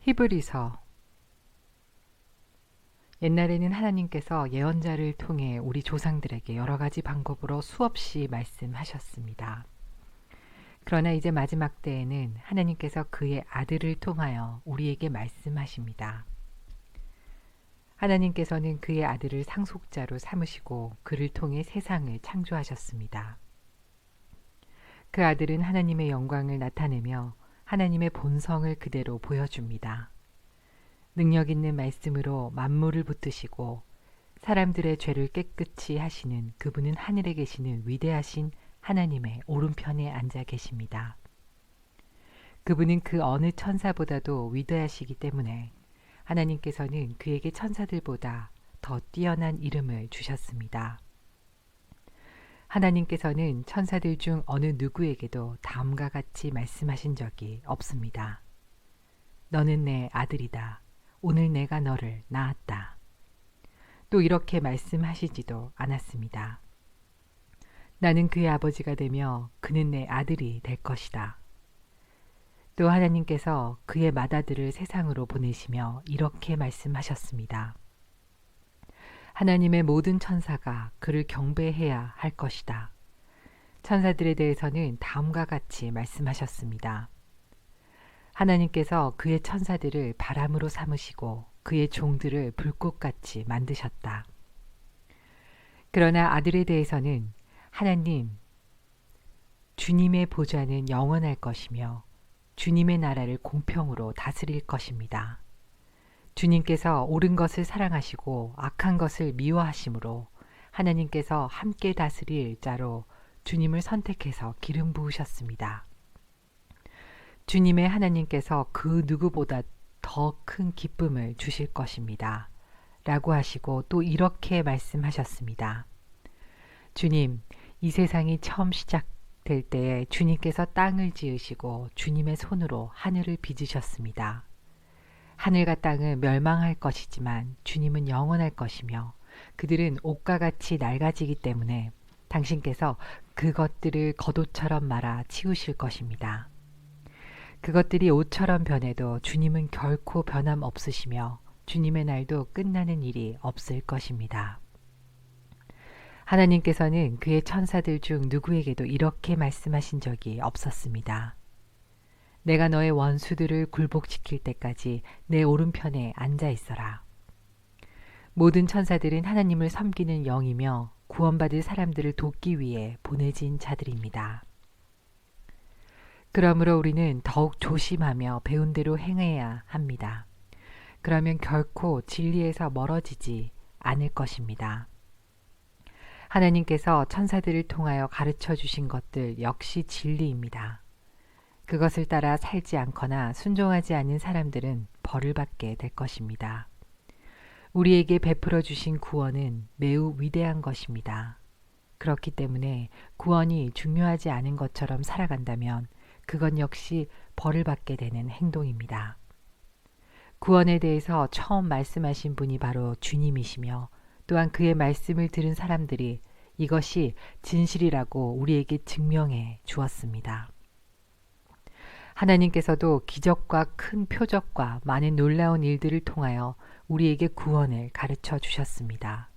히브리서. 옛날에는 하나님께서 예언자를 통해 우리 조상들에게 여러 가지 방법으로 수없이 말씀하셨습니다. 그러나 이제 마지막 때에는 하나님께서 그의 아들을 통하여 우리에게 말씀하십니다. 하나님께서는 그의 아들을 상속자로 삼으시고 그를 통해 세상을 창조하셨습니다. 그 아들은 하나님의 영광을 나타내며 하나님의 본성을 그대로 보여줍니다. 능력 있는 말씀으로 만물을 붙드시고 사람들의 죄를 깨끗이 하시는 그분은 하늘에 계시는 위대하신 하나님의 오른편에 앉아 계십니다. 그분은 그 어느 천사보다도 위대하시기 때문에 하나님께서는 그에게 천사들보다 더 뛰어난 이름을 주셨습니다. 하나님께서는 천사들 중 어느 누구에게도 다음과 같이 말씀하신 적이 없습니다. 너는 내 아들이다. 오늘 내가 너를 낳았다. 또 이렇게 말씀하시지도 않았습니다. 나는 그의 아버지가 되며 그는 내 아들이 될 것이다. 또 하나님께서 그의 맏아들을 세상으로 보내시며 이렇게 말씀하셨습니다. 하나님의 모든 천사가 그를 경배해야 할 것이다. 천사들에 대해서는 다음과 같이 말씀하셨습니다. 하나님께서 그의 천사들을 바람으로 삼으시고 그의 종들을 불꽃같이 만드셨다. 그러나 아들에 대해서는 하나님, 주님의 보좌는 영원할 것이며 주님의 나라를 공평으로 다스릴 것입니다. 주님께서 옳은 것을 사랑하시고 악한 것을 미워하심으로 하나님께서 함께 다스릴 자로 주님을 선택해서 기름 부으셨습니다. 주님의 하나님께서 그 누구보다 더 큰 기쁨을 주실 것입니다. 라고 하시고 또 이렇게 말씀하셨습니다. 주님, 이 세상이 처음 시작될 때에 주님께서 땅을 지으시고 주님의 손으로 하늘을 빚으셨습니다. 하늘과 땅은 멸망할 것이지만 주님은 영원할 것이며 그들은 옷과 같이 낡아지기 때문에 당신께서 그것들을 겉옷처럼 말아 치우실 것입니다. 그것들이 옷처럼 변해도 주님은 결코 변함 없으시며 주님의 날도 끝나는 일이 없을 것입니다. 하나님께서는 그의 천사들 중 누구에게도 이렇게 말씀하신 적이 없었습니다. 내가 너의 원수들을 굴복시킬 때까지 내 오른편에 앉아 있어라. 모든 천사들은 하나님을 섬기는 영이며 구원받을 사람들을 돕기 위해 보내진 자들입니다. 그러므로 우리는 더욱 조심하며 배운 대로 행해야 합니다. 그러면 결코 진리에서 멀어지지 않을 것입니다. 하나님께서 천사들을 통하여 가르쳐 주신 것들 역시 진리입니다. 그것을 따라 살지 않거나 순종하지 않는 사람들은 벌을 받게 될 것입니다. 우리에게 베풀어 주신 구원은 매우 위대한 것입니다. 그렇기 때문에 구원이 중요하지 않은 것처럼 살아간다면 그건 역시 벌을 받게 되는 행동입니다. 구원에 대해서 처음 말씀하신 분이 바로 주님이시며 또한 그의 말씀을 들은 사람들이 이것이 진실이라고 우리에게 증명해 주었습니다. 하나님께서도 기적과 큰 표적과 많은 놀라운 일들을 통하여 우리에게 구원을 가르쳐 주셨습니다.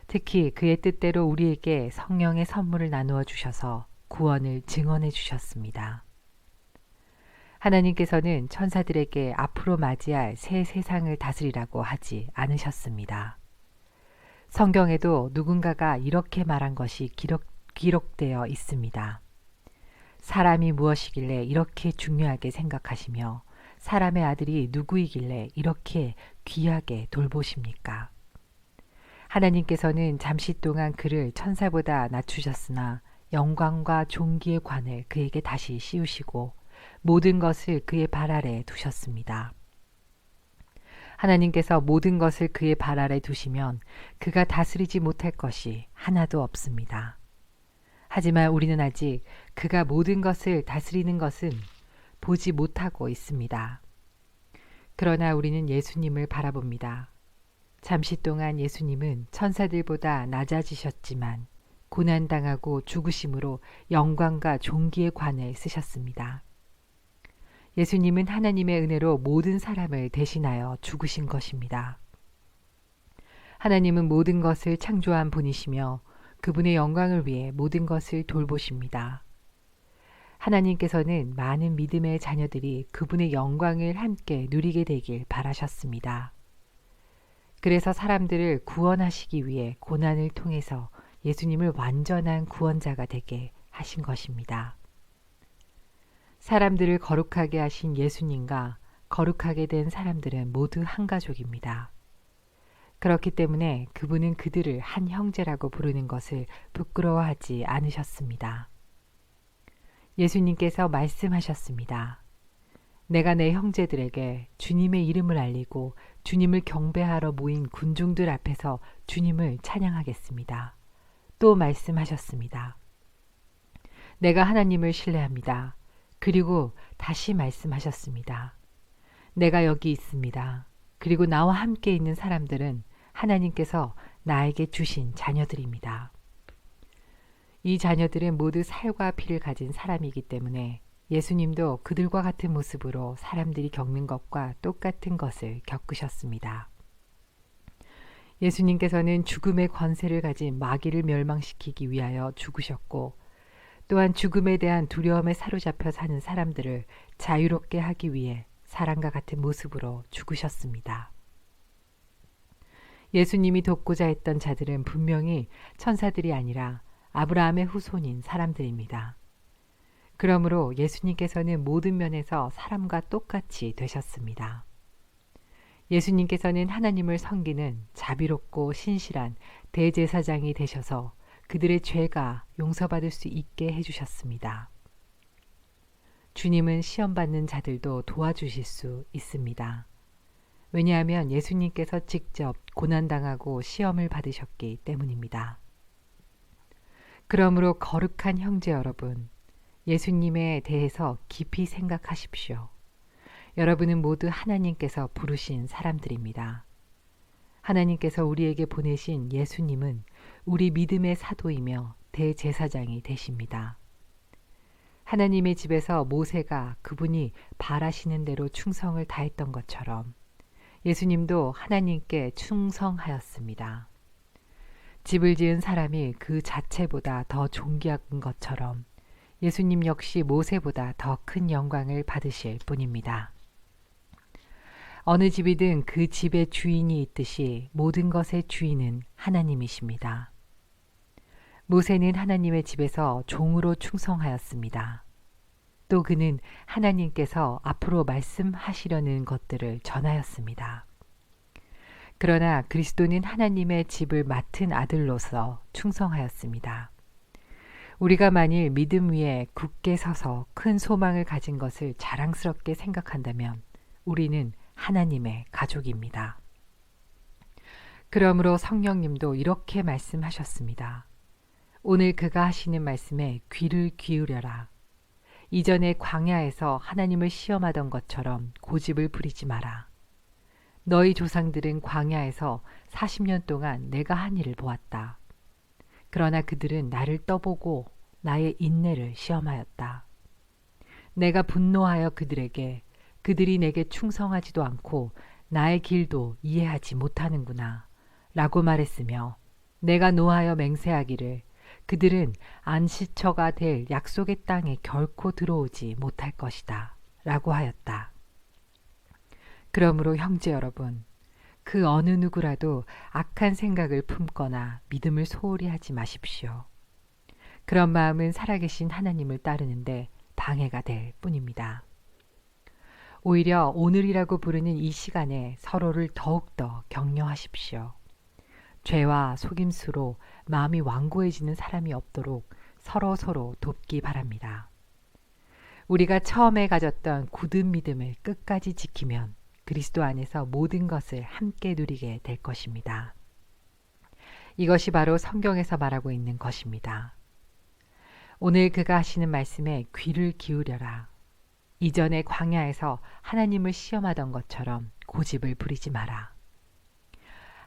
특히 그의 뜻대로 우리에게 성령의 선물을 나누어 주셔서 구원을 증언해 주셨습니다. 하나님께서는 천사들에게 앞으로 맞이할 새 세상을 다스리라고 하지 않으셨습니다. 성경에도 누군가가 이렇게 말한 것이 기록되어 있습니다. 사람이 무엇이길래 이렇게 중요하게 생각하시며 사람의 아들이 누구이길래 이렇게 귀하게 돌보십니까? 하나님께서는 잠시 동안 그를 천사보다 낮추셨으나 영광과 존귀의 관을 그에게 다시 씌우시고 모든 것을 그의 발 아래 두셨습니다. 하나님께서 모든 것을 그의 발 아래 두시면 그가 다스리지 못할 것이 하나도 없습니다. 하지만 우리는 아직 그가 모든 것을 다스리는 것은 보지 못하고 있습니다. 그러나 우리는 예수님을 바라봅니다. 잠시 동안 예수님은 천사들보다 낮아지셨지만 고난당하고 죽으심으로 영광과 존귀의 관을 쓰셨습니다. 예수님은 하나님의 은혜로 모든 사람을 대신하여 죽으신 것입니다. 하나님은 모든 것을 창조한 분이시며 그분의 영광을 위해 모든 것을 돌보십니다. 하나님께서는 많은 믿음의 자녀들이 그분의 영광을 함께 누리게 되길 바라셨습니다. 그래서 사람들을 구원하시기 위해 고난을 통해서 예수님을 완전한 구원자가 되게 하신 것입니다. 사람들을 거룩하게 하신 예수님과 거룩하게 된 사람들은 모두 한 가족입니다. 그렇기 때문에 그분은 그들을 한 형제라고 부르는 것을 부끄러워하지 않으셨습니다. 예수님께서 말씀하셨습니다. 내가 내 형제들에게 주님의 이름을 알리고 주님을 경배하러 모인 군중들 앞에서 주님을 찬양하겠습니다. 또 말씀하셨습니다. 내가 하나님을 신뢰합니다. 그리고 다시 말씀하셨습니다. 내가 여기 있습니다. 그리고 나와 함께 있는 사람들은 하나님께서 나에게 주신 자녀들입니다. 이 자녀들은 모두 살과 피를 가진 사람이기 때문에 예수님도 그들과 같은 모습으로 사람들이 겪는 것과 똑같은 것을 겪으셨습니다. 예수님께서는 죽음의 권세를 가진 마귀를 멸망시키기 위하여 죽으셨고 또한 죽음에 대한 두려움에 사로잡혀 사는 사람들을 자유롭게 하기 위해 사람과 같은 모습으로 죽으셨습니다. 예수님이 돕고자 했던 자들은 분명히 천사들이 아니라 아브라함의 후손인 사람들입니다. 그러므로 예수님께서는 모든 면에서 사람과 똑같이 되셨습니다. 예수님께서는 하나님을 섬기는 자비롭고 신실한 대제사장이 되셔서 그들의 죄가 용서받을 수 있게 해주셨습니다. 주님은 시험받는 자들도 도와주실 수 있습니다. 왜냐하면 예수님께서 직접 고난당하고 시험을 받으셨기 때문입니다. 그러므로 거룩한 형제 여러분, 예수님에 대해서 깊이 생각하십시오. 여러분은 모두 하나님께서 부르신 사람들입니다. 하나님께서 우리에게 보내신 예수님은 우리 믿음의 사도이며 대제사장이 되십니다. 하나님의 집에서 모세가 그분이 바라시는 대로 충성을 다했던 것처럼 예수님도 하나님께 충성하였습니다. 집을 지은 사람이 그 자체보다 더 존귀한 것처럼 예수님 역시 모세보다 더 큰 영광을 받으실 분입니다. 어느 집이든 그 집의 주인이 있듯이 모든 것의 주인은 하나님이십니다. 모세는 하나님의 집에서 종으로 충성하였습니다. 또 그는 하나님께서 앞으로 말씀하시려는 것들을 전하였습니다. 그러나 그리스도는 하나님의 집을 맡은 아들로서 충성하였습니다. 우리가 만일 믿음 위에 굳게 서서 큰 소망을 가진 것을 자랑스럽게 생각한다면 우리는 하나님의 가족입니다. 그러므로 성령님도 이렇게 말씀하셨습니다. 오늘 그가 하시는 말씀에 귀를 기울여라. 이전에 광야에서 하나님을 시험하던 것처럼 고집을 부리지 마라. 너희 조상들은 광야에서 40년 동안 내가 한 일을 보았다. 그러나 그들은 나를 떠보고 나의 인내를 시험하였다. 내가 분노하여 그들에게 그들이 내게 충성하지도 않고 나의 길도 이해하지 못하는구나 라고 말했으며 내가 노하여 맹세하기를 그들은 안식처가 될 약속의 땅에 결코 들어오지 못할 것이다 라고 하였다. 그러므로 형제 여러분, 그 어느 누구라도 악한 생각을 품거나 믿음을 소홀히 하지 마십시오. 그런 마음은 살아계신 하나님을 따르는데 방해가 될 뿐입니다. 오히려 오늘이라고 부르는 이 시간에 서로를 더욱더 격려하십시오. 죄와 속임수로 마음이 완고해지는 사람이 없도록 서로 돕기 바랍니다. 우리가 처음에 가졌던 굳은 믿음을 끝까지 지키면 그리스도 안에서 모든 것을 함께 누리게 될 것입니다. 이것이 바로 성경에서 말하고 있는 것입니다. 오늘 그가 하시는 말씀에 귀를 기울여라. 이전에 광야에서 하나님을 시험하던 것처럼 고집을 부리지 마라.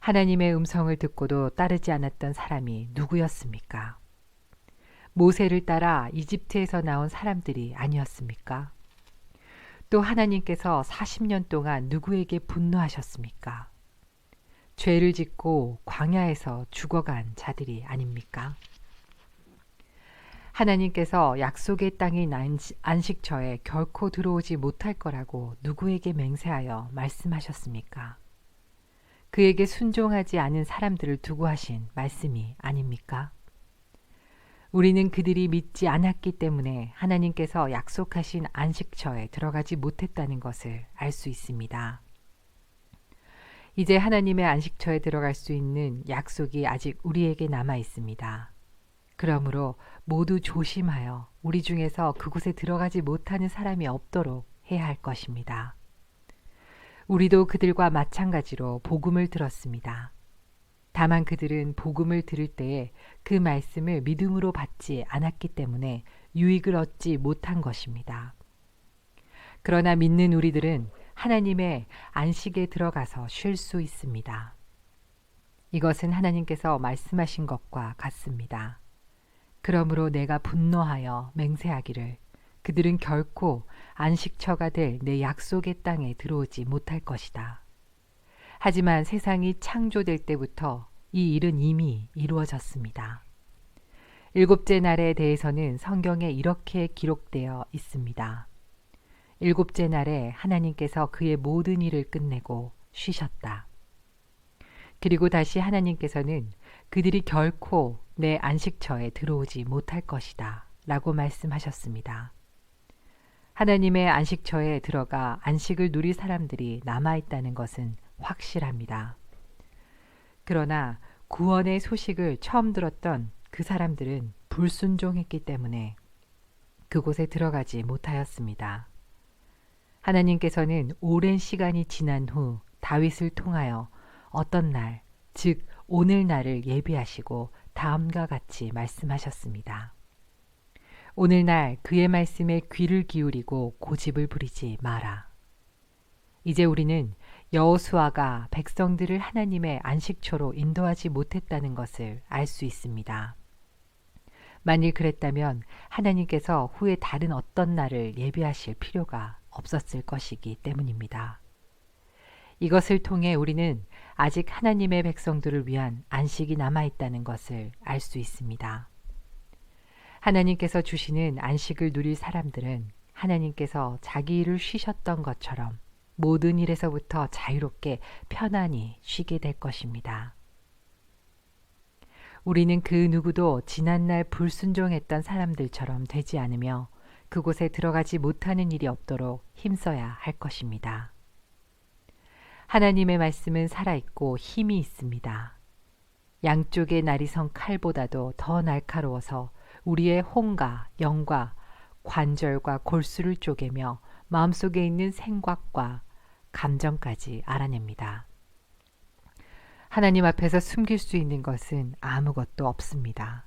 하나님의 음성을 듣고도 따르지 않았던 사람이 누구였습니까? 모세를 따라 이집트에서 나온 사람들이 아니었습니까? 또 하나님께서 40년 동안 누구에게 분노하셨습니까? 죄를 짓고 광야에서 죽어간 자들이 아닙니까? 하나님께서 약속의 땅인 안식처에 결코 들어오지 못할 거라고 누구에게 맹세하여 말씀하셨습니까? 그에게 순종하지 않은 사람들을 두고 하신 말씀이 아닙니까? 우리는 그들이 믿지 않았기 때문에 하나님께서 약속하신 안식처에 들어가지 못했다는 것을 알 수 있습니다. 이제 하나님의 안식처에 들어갈 수 있는 약속이 아직 우리에게 남아 있습니다. 그러므로 모두 조심하여 우리 중에서 그곳에 들어가지 못하는 사람이 없도록 해야 할 것입니다. 우리도 그들과 마찬가지로 복음을 들었습니다. 다만 그들은 복음을 들을 때에 그 말씀을 믿음으로 받지 않았기 때문에 유익을 얻지 못한 것입니다. 그러나 믿는 우리들은 하나님의 안식에 들어가서 쉴 수 있습니다. 이것은 하나님께서 말씀하신 것과 같습니다. 그러므로 내가 분노하여 맹세하기를 그들은 결코 안식처가 될 내 약속의 땅에 들어오지 못할 것이다. 하지만 세상이 창조될 때부터 이 일은 이미 이루어졌습니다. 일곱째 날에 대해서는 성경에 이렇게 기록되어 있습니다. 일곱째 날에 하나님께서 그의 모든 일을 끝내고 쉬셨다. 그리고 다시 하나님께서는 그들이 결코 내 안식처에 들어오지 못할 것이다 라고 말씀하셨습니다. 하나님의 안식처에 들어가 안식을 누릴 사람들이 남아있다는 것은 확실합니다. 그러나 구원의 소식을 처음 들었던 그 사람들은 불순종했기 때문에 그곳에 들어가지 못하였습니다. 하나님께서는 오랜 시간이 지난 후 다윗을 통하여 어떤 날, 즉 오늘날을 예비하시고 다음과 같이 말씀하셨습니다. 오늘날 그의 말씀에 귀를 기울이고 고집을 부리지 마라. 이제 우리는 여호수아가 백성들을 하나님의 안식처로 인도하지 못했다는 것을 알 수 있습니다. 만일 그랬다면 하나님께서 후에 다른 어떤 날을 예비하실 필요가 없었을 것이기 때문입니다. 이것을 통해 우리는 아직 하나님의 백성들을 위한 안식이 남아있다는 것을 알 수 있습니다. 하나님께서 주시는 안식을 누릴 사람들은 하나님께서 자기 일을 쉬셨던 것처럼 모든 일에서부터 자유롭게 편안히 쉬게 될 것입니다. 우리는 그 누구도 지난날 불순종했던 사람들처럼 되지 않으며 그곳에 들어가지 못하는 일이 없도록 힘써야 할 것입니다. 하나님의 말씀은 살아있고 힘이 있습니다. 양쪽의 날이선 칼보다도 더 날카로워서 우리의 혼과 영과 관절과 골수를 쪼개며 마음속에 있는 생각과 감정까지 알아냅니다. 하나님 앞에서 숨길 수 있는 것은 아무것도 없습니다.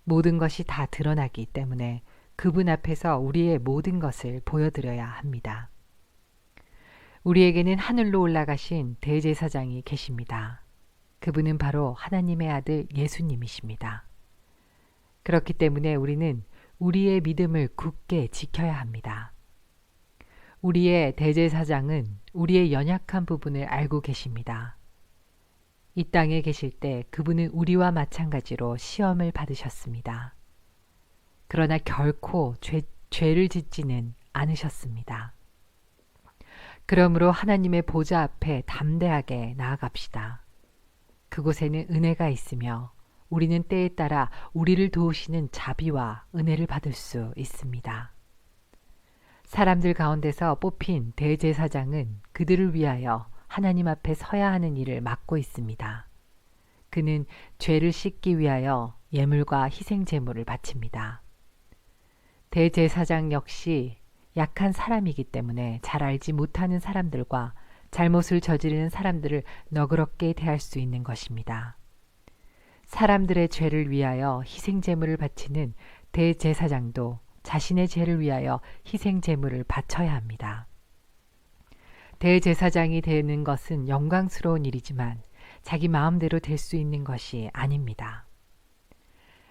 모든 것이 다 드러나기 때문에 그분 앞에서 우리의 모든 것을 보여드려야 합니다. 우리에게는 하늘로 올라가신 대제사장이 계십니다. 그분은 바로 하나님의 아들 예수님이십니다. 그렇기 때문에 우리는 우리의 믿음을 굳게 지켜야 합니다. 우리의 대제사장은 우리의 연약한 부분을 알고 계십니다. 이 땅에 계실 때 그분은 우리와 마찬가지로 시험을 받으셨습니다. 그러나 결코 죄를 짓지는 않으셨습니다. 그러므로 하나님의 보좌 앞에 담대하게 나아갑시다. 그곳에는 은혜가 있으며 우리는 때에 따라 우리를 도우시는 자비와 은혜를 받을 수 있습니다. 사람들 가운데서 뽑힌 대제사장은 그들을 위하여 하나님 앞에 서야 하는 일을 맡고 있습니다. 그는 죄를 씻기 위하여 예물과 희생 제물을 바칩니다. 대제사장 역시 약한 사람이기 때문에 잘 알지 못하는 사람들과 잘못을 저지르는 사람들을 너그럽게 대할 수 있는 것입니다. 사람들의 죄를 위하여 희생 제물을 바치는 대제사장도 자신의 죄를 위하여 희생 제물을 바쳐야 합니다. 대제사장이 되는 것은 영광스러운 일이지만 자기 마음대로 될 수 있는 것이 아닙니다.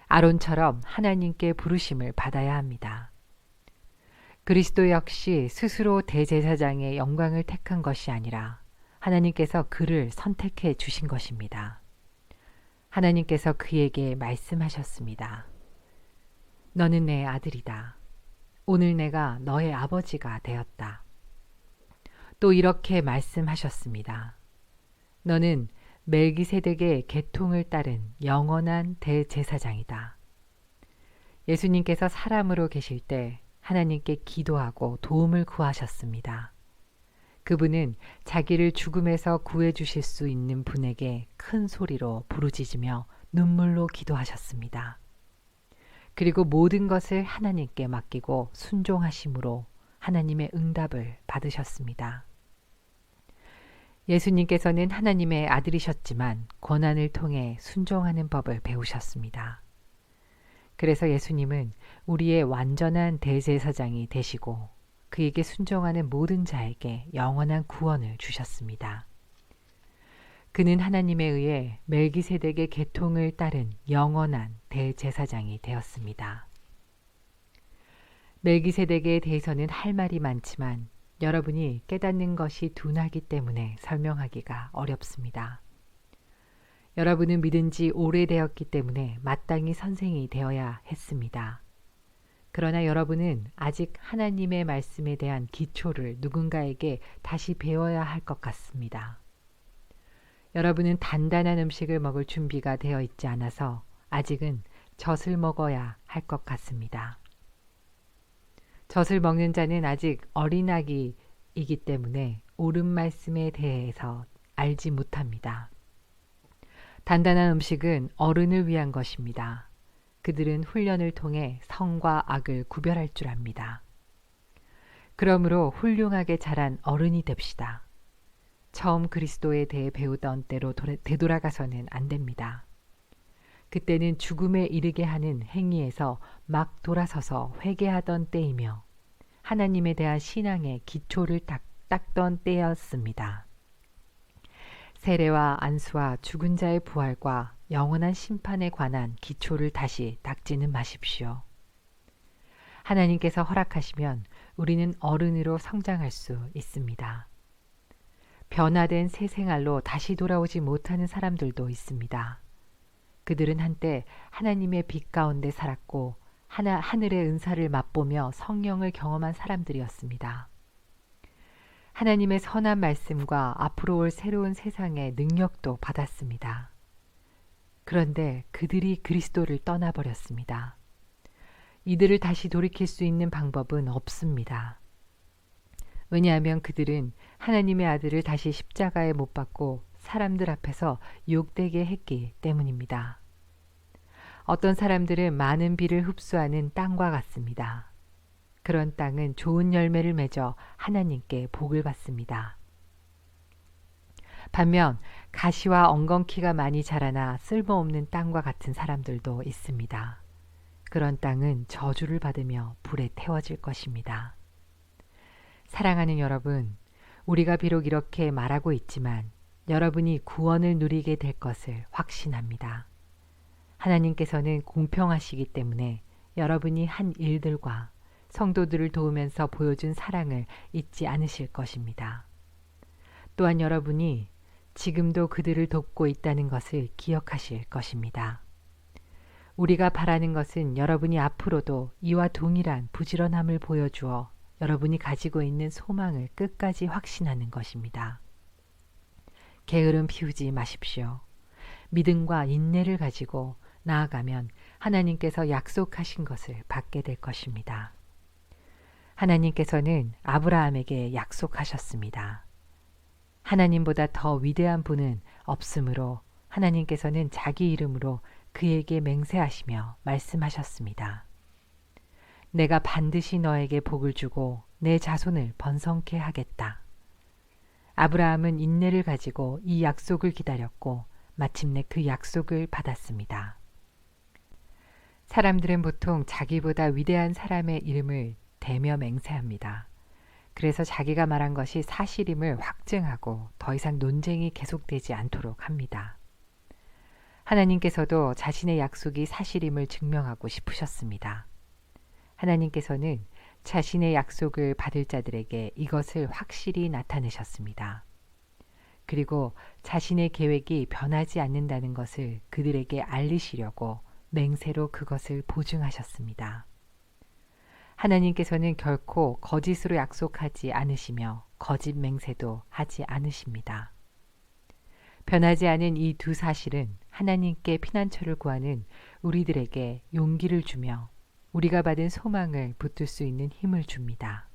아론처럼 하나님께 부르심을 받아야 합니다. 그리스도 역시 스스로 대제사장의 영광을 택한 것이 아니라 하나님께서 그를 선택해 주신 것입니다. 하나님께서 그에게 말씀하셨습니다. 너는 내 아들이다. 오늘 내가 너의 아버지가 되었다. 또 이렇게 말씀하셨습니다. 너는 멜기세덱의 계통을 따른 영원한 대제사장이다. 예수님께서 사람으로 계실 때 하나님께 기도하고 도움을 구하셨습니다. 그분은 자기를 죽음에서 구해 주실 수 있는 분에게 큰 소리로 부르짖으며 눈물로 기도하셨습니다. 그리고 모든 것을 하나님께 맡기고 순종하심으로 하나님의 응답을 받으셨습니다. 예수님께서는 하나님의 아들이셨지만 고난을 통해 순종하는 법을 배우셨습니다. 그래서 예수님은 우리의 완전한 대제사장이 되시고 그에게 순종하는 모든 자에게 영원한 구원을 주셨습니다. 그는 하나님에 의해 멜기세덱의 계통을 따른 영원한 대제사장이 되었습니다. 멜기세덱에 대해서는 할 말이 많지만 여러분이 깨닫는 것이 둔하기 때문에 설명하기가 어렵습니다. 여러분은 믿은 지 오래되었기 때문에 마땅히 선생이 되어야 했습니다. 그러나 여러분은 아직 하나님의 말씀에 대한 기초를 누군가에게 다시 배워야 할 것 같습니다. 여러분은 단단한 음식을 먹을 준비가 되어 있지 않아서 아직은 젖을 먹어야 할 것 같습니다. 젖을 먹는 자는 아직 어린아기이기 때문에 옳은 말씀에 대해서 알지 못합니다. 단단한 음식은 어른을 위한 것입니다. 그들은 훈련을 통해 성과 악을 구별할 줄 압니다. 그러므로 훌륭하게 자란 어른이 됩시다. 처음 그리스도에 대해 배우던 때로 되돌아가서는 안 됩니다. 그때는 죽음에 이르게 하는 행위에서 막 돌아서서 회개하던 때이며 하나님에 대한 신앙의 기초를 닦던 때였습니다. 세례와 안수와 죽은 자의 부활과 영원한 심판에 관한 기초를 다시 닦지는 마십시오. 하나님께서 허락하시면 우리는 어른으로 성장할 수 있습니다. 변화된 새 생활로 다시 돌아오지 못하는 사람들도 있습니다. 그들은 한때 하나님의 빛 가운데 살았고 하늘의 은사를 맛보며 성령을 경험한 사람들이었습니다. 하나님의 선한 말씀과 앞으로 올 새로운 세상의 능력도 받았습니다. 그런데 그들이 그리스도를 떠나버렸습니다. 이들을 다시 돌이킬 수 있는 방법은 없습니다. 왜냐하면 그들은 하나님의 아들을 다시 십자가에 못 박고 사람들 앞에서 욕되게 했기 때문입니다. 어떤 사람들은 많은 비를 흡수하는 땅과 같습니다. 그런 땅은 좋은 열매를 맺어 하나님께 복을 받습니다. 반면 가시와 엉겅퀴가 많이 자라나 쓸모없는 땅과 같은 사람들도 있습니다. 그런 땅은 저주를 받으며 불에 태워질 것입니다. 사랑하는 여러분, 우리가 비록 이렇게 말하고 있지만 여러분이 구원을 누리게 될 것을 확신합니다. 하나님께서는 공평하시기 때문에 여러분이 한 일들과 성도들을 도우면서 보여준 사랑을 잊지 않으실 것입니다. 또한 여러분이 지금도 그들을 돕고 있다는 것을 기억하실 것입니다. 우리가 바라는 것은 여러분이 앞으로도 이와 동일한 부지런함을 보여주어 여러분이 가지고 있는 소망을 끝까지 확신하는 것입니다. 게으름 피우지 마십시오. 믿음과 인내를 가지고 나아가면 하나님께서 약속하신 것을 받게 될 것입니다. 하나님께서는 아브라함에게 약속하셨습니다. 하나님보다 더 위대한 분은 없으므로 하나님께서는 자기 이름으로 그에게 맹세하시며 말씀하셨습니다. 내가 반드시 너에게 복을 주고 내 자손을 번성케 하겠다. 아브라함은 인내를 가지고 이 약속을 기다렸고 마침내 그 약속을 받았습니다. 사람들은 보통 자기보다 위대한 사람의 이름을 대며 맹세합니다. 그래서 자기가 말한 것이 사실임을 확증하고 더 이상 논쟁이 계속되지 않도록 합니다. 하나님께서도 자신의 약속이 사실임을 증명하고 싶으셨습니다. 하나님께서는 자신의 약속을 받을 자들에게 이것을 확실히 나타내셨습니다. 그리고 자신의 계획이 변하지 않는다는 것을 그들에게 알리시려고 맹세로 그것을 보증하셨습니다. 하나님께서는 결코 거짓으로 약속하지 않으시며 거짓 맹세도 하지 않으십니다. 변하지 않은 이 두 사실은 하나님께 피난처를 구하는 우리들에게 용기를 주며 우리가 받은 소망을 붙들 수 있는 힘을 줍니다.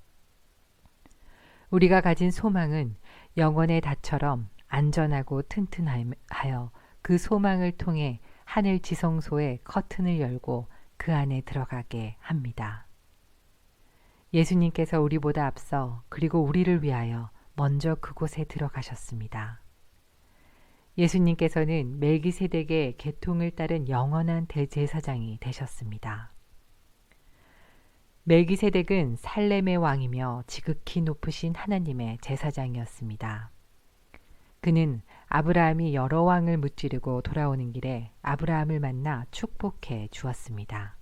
우리가 가진 소망은 영원의 닷처럼 안전하고 튼튼하여 그 소망을 통해 하늘 지성소의 커튼을 열고 그 안에 들어가게 합니다. 예수님께서 우리보다 앞서 그리고 우리를 위하여 먼저 그곳에 들어가셨습니다. 예수님께서는 멜기세덱의 계통을 따른 영원한 대제사장이 되셨습니다. 멜기세덱은 살렘의 왕이며 지극히 높으신 하나님의 제사장이었습니다. 그는 아브라함이 여러 왕을 무찌르고 돌아오는 길에 아브라함을 만나 축복해 주었습니다.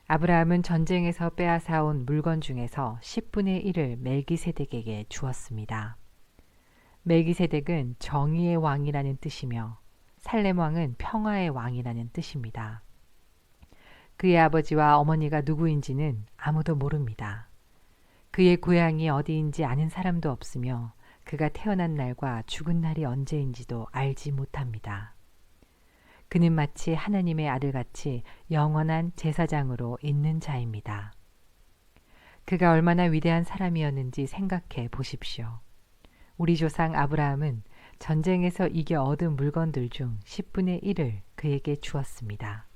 아브라함은 전쟁에서 빼앗아온 물건 중에서 10분의 1을 멜기세덱에게 주었습니다. 멜기세덱은 정의의 왕이라는 뜻이며 살렘 왕은 평화의 왕이라는 뜻입니다. 그의 아버지와 어머니가 누구인지는 아무도 모릅니다. 그의 고향이 어디인지 아는 사람도 없으며 그가 태어난 날과 죽은 날이 언제인지도 알지 못합니다. 그는 마치 하나님의 아들같이 영원한 제사장으로 있는 자입니다. 그가 얼마나 위대한 사람이었는지 생각해 보십시오. 우리 조상 아브라함은 전쟁에서 이겨 얻은 물건들 중 10분의 1을 그에게 주었습니다.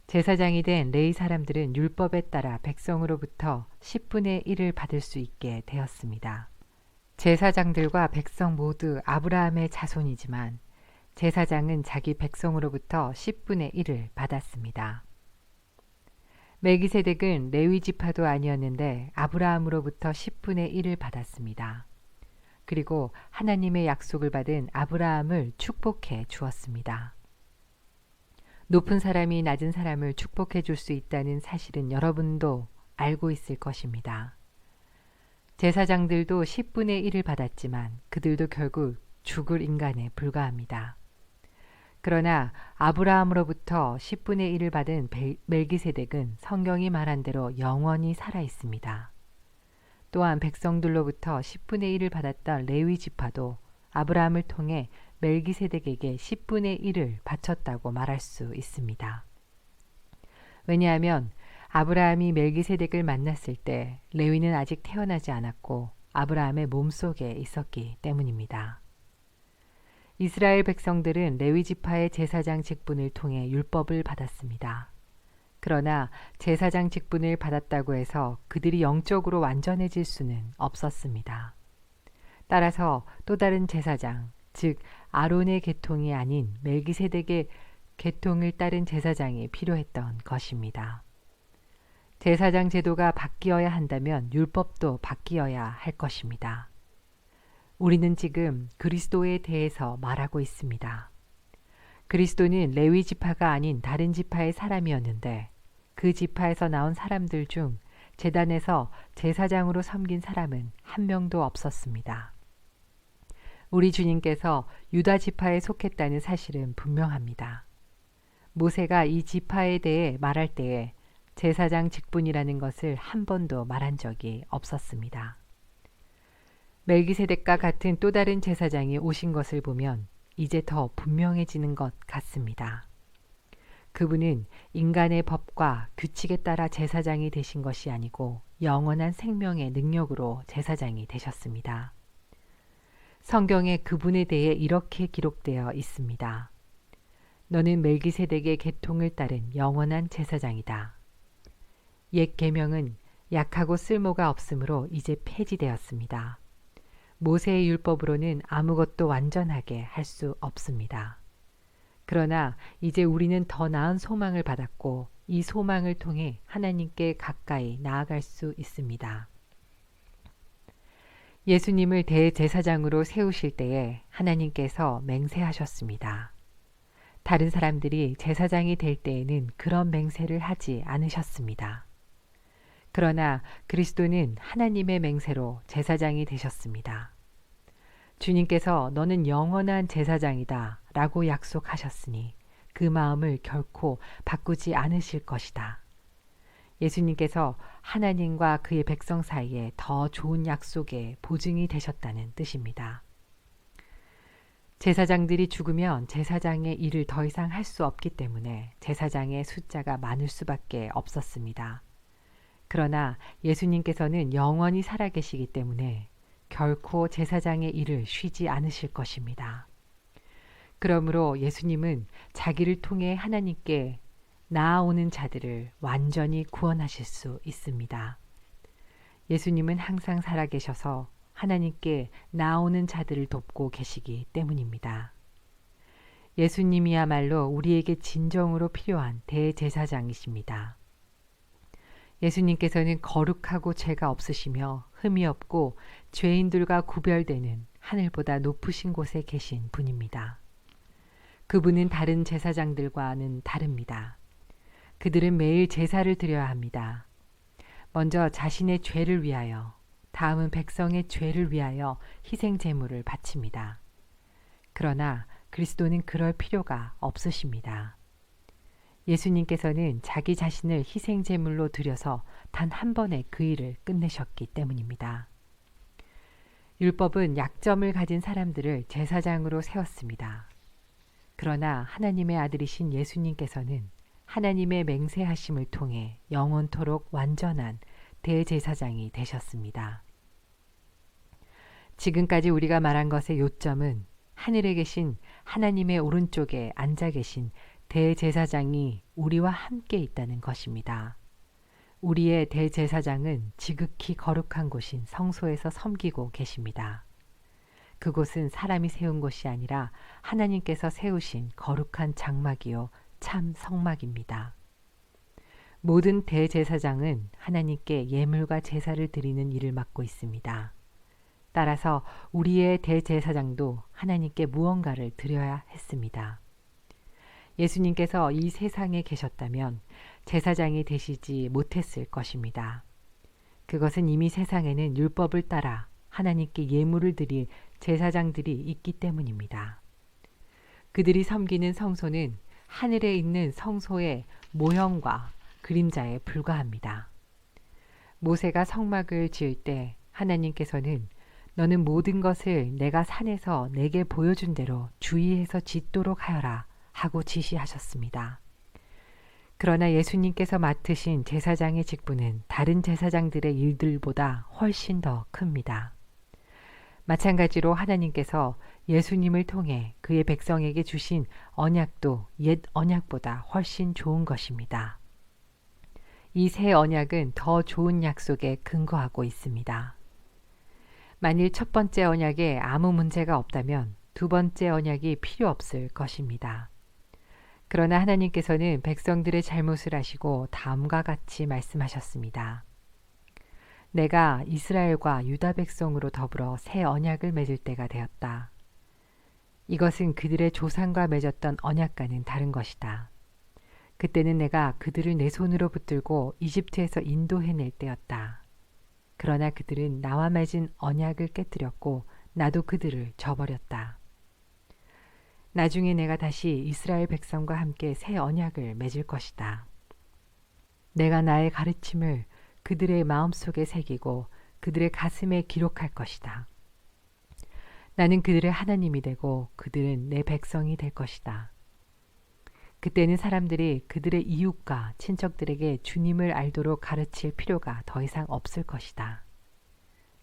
제사장이 된 레위 사람들은 율법에 따라 백성으로부터 10분의 1을 받을 수 있게 되었습니다. 제사장들과 백성 모두 아브라함의 자손이지만 제사장은 자기 백성으로부터 10분의 1을 받았습니다. 멜기세덱은 레위 지파도 아니었는데 아브라함으로부터 10분의 1을 받았습니다. 그리고 하나님의 약속을 받은 아브라함을 축복해 주었습니다. 높은 사람이 낮은 사람을 축복해 줄 수 있다는 사실은 여러분도 알고 있을 것입니다. 제사장들도 10분의 1을 받았지만 그들도 결국 죽을 인간에 불과합니다. 그러나 아브라함으로부터 10분의 1을 받은 멜기세덱은 성경이 말한 대로 영원히 살아 있습니다. 또한 백성들로부터 10분의 1을 받았던 레위 지파도 아브라함을 통해 멜기세덱에게 10분의 1을 바쳤다고 말할 수 있습니다. 왜냐하면 아브라함이 멜기세덱을 만났을 때 레위는 아직 태어나지 않았고 아브라함의 몸속에 있었기 때문입니다. 이스라엘 백성들은 레위 지파의 제사장 직분을 통해 율법을 받았습니다. 그러나 제사장 직분을 받았다고 해서 그들이 영적으로 완전해질 수는 없었습니다. 따라서 또 다른 제사장, 즉 아론의 계통이 아닌 멜기세덱의 계통을 따른 제사장이 필요했던 것입니다. 제사장 제도가 바뀌어야 한다면 율법도 바뀌어야 할 것입니다. 우리는 지금 그리스도에 대해서 말하고 있습니다. 그리스도는 레위 지파가 아닌 다른 지파의 사람이었는데 그 지파에서 나온 사람들 중 제단에서 제사장으로 섬긴 사람은 한 명도 없었습니다. 우리 주님께서 유다 지파에 속했다는 사실은 분명합니다. 모세가 이 지파에 대해 말할 때에 제사장 직분이라는 것을 한 번도 말한 적이 없었습니다. 멜기세덱과 같은 또 다른 제사장이 오신 것을 보면 이제 더 분명해지는 것 같습니다. 그분은 인간의 법과 규칙에 따라 제사장이 되신 것이 아니고 영원한 생명의 능력으로 제사장이 되셨습니다. 성경에 그분에 대해 이렇게 기록되어 있습니다. 너는 멜기세덱의 계통을 따른 영원한 제사장이다. 옛 계명은 약하고 쓸모가 없으므로 이제 폐지되었습니다. 모세의 율법으로는 아무것도 완전하게 할 수 없습니다. 그러나 이제 우리는 더 나은 소망을 받았고 이 소망을 통해 하나님께 가까이 나아갈 수 있습니다. 예수님을 대제사장으로 세우실 때에 하나님께서 맹세하셨습니다. 다른 사람들이 제사장이 될 때에는 그런 맹세를 하지 않으셨습니다. 그러나 그리스도는 하나님의 맹세로 제사장이 되셨습니다. 주님께서 너는 영원한 제사장이다 라고 약속하셨으니 그 마음을 결코 바꾸지 않으실 것이다. 예수님께서 하나님과 그의 백성 사이에 더 좋은 약속의 보증이 되셨다는 뜻입니다. 제사장들이 죽으면 제사장의 일을 더 이상 할 수 없기 때문에 제사장의 숫자가 많을 수밖에 없었습니다. 그러나 예수님께서는 영원히 살아계시기 때문에 결코 제사장의 일을 쉬지 않으실 것입니다. 그러므로 예수님은 자기를 통해 하나님께 나아오는 자들을 완전히 구원하실 수 있습니다. 예수님은 항상 살아계셔서 하나님께 나아오는 자들을 돕고 계시기 때문입니다. 예수님이야말로 우리에게 진정으로 필요한 대제사장이십니다. 예수님께서는 거룩하고 죄가 없으시며 흠이 없고 죄인들과 구별되는 하늘보다 높으신 곳에 계신 분입니다. 그분은 다른 제사장들과는 다릅니다. 그들은 매일 제사를 드려야 합니다. 먼저 자신의 죄를 위하여, 다음은 백성의 죄를 위하여 희생 제물을 바칩니다. 그러나 그리스도는 그럴 필요가 없으십니다. 예수님께서는 자기 자신을 희생 제물로 드려서 단 한 번에 그 일을 끝내셨기 때문입니다. 율법은 약점을 가진 사람들을 제사장으로 세웠습니다. 그러나 하나님의 아들이신 예수님께서는 하나님의 맹세하심을 통해 영원토록 완전한 대제사장이 되셨습니다. 지금까지 우리가 말한 것의 요점은 하늘에 계신 하나님의 오른쪽에 앉아 계신 대제사장이 우리와 함께 있다는 것입니다. 우리의 대제사장은 지극히 거룩한 곳인 성소에서 섬기고 계십니다. 그곳은 사람이 세운 곳이 아니라 하나님께서 세우신 거룩한 장막이요 참 성막입니다. 모든 대제사장은 하나님께 예물과 제사를 드리는 일을 맡고 있습니다. 따라서 우리의 대제사장도 하나님께 무언가를 드려야 했습니다. 예수님께서 이 세상에 계셨다면 제사장이 되시지 못했을 것입니다. 그것은 이미 세상에는 율법을 따라 하나님께 예물을 드릴 제사장들이 있기 때문입니다. 그들이 섬기는 성소는 하늘에 있는 성소의 모형과 그림자에 불과합니다. 모세가 성막을 지을 때 하나님께서는 너는 모든 것을 내가 산에서 내게 보여준 대로 주의해서 짓도록 하여라 하고 지시하셨습니다. 그러나 예수님께서 맡으신 제사장의 직분은 다른 제사장들의 일들보다 훨씬 더 큽니다. 마찬가지로 하나님께서 예수님을 통해 그의 백성에게 주신 언약도 옛 언약보다 훨씬 좋은 것입니다. 이 새 언약은 더 좋은 약속에 근거하고 있습니다. 만일 첫 번째 언약에 아무 문제가 없다면 두 번째 언약이 필요 없을 것입니다. 그러나 하나님께서는 백성들의 잘못을 아시고 다음과 같이 말씀하셨습니다. 내가 이스라엘과 유다 백성으로 더불어 새 언약을 맺을 때가 되었다. 이것은 그들의 조상과 맺었던 언약과는 다른 것이다. 그때는 내가 그들을 내 손으로 붙들고 이집트에서 인도해낼 때였다. 그러나 그들은 나와 맺은 언약을 깨뜨렸고 나도 그들을 저버렸다. 나중에 내가 다시 이스라엘 백성과 함께 새 언약을 맺을 것이다. 내가 나의 가르침을 그들의 마음속에 새기고 그들의 가슴에 기록할 것이다. 나는 그들의 하나님이 되고 그들은 내 백성이 될 것이다. 그때는 사람들이 그들의 이웃과 친척들에게 주님을 알도록 가르칠 필요가 더 이상 없을 것이다.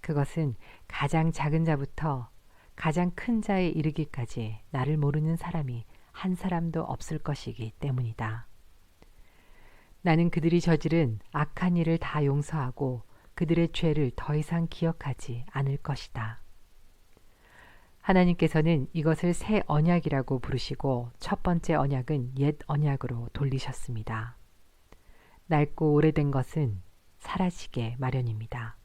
그것은 가장 작은 자부터 가장 큰 자에 이르기까지 나를 모르는 사람이 한 사람도 없을 것이기 때문이다. 나는 그들이 저지른 악한 일을 다 용서하고 그들의 죄를 더 이상 기억하지 않을 것이다. 하나님께서는 이것을 새 언약이라고 부르시고 첫 번째 언약은 옛 언약으로 돌리셨습니다. 낡고 오래된 것은 사라지게 마련입니다.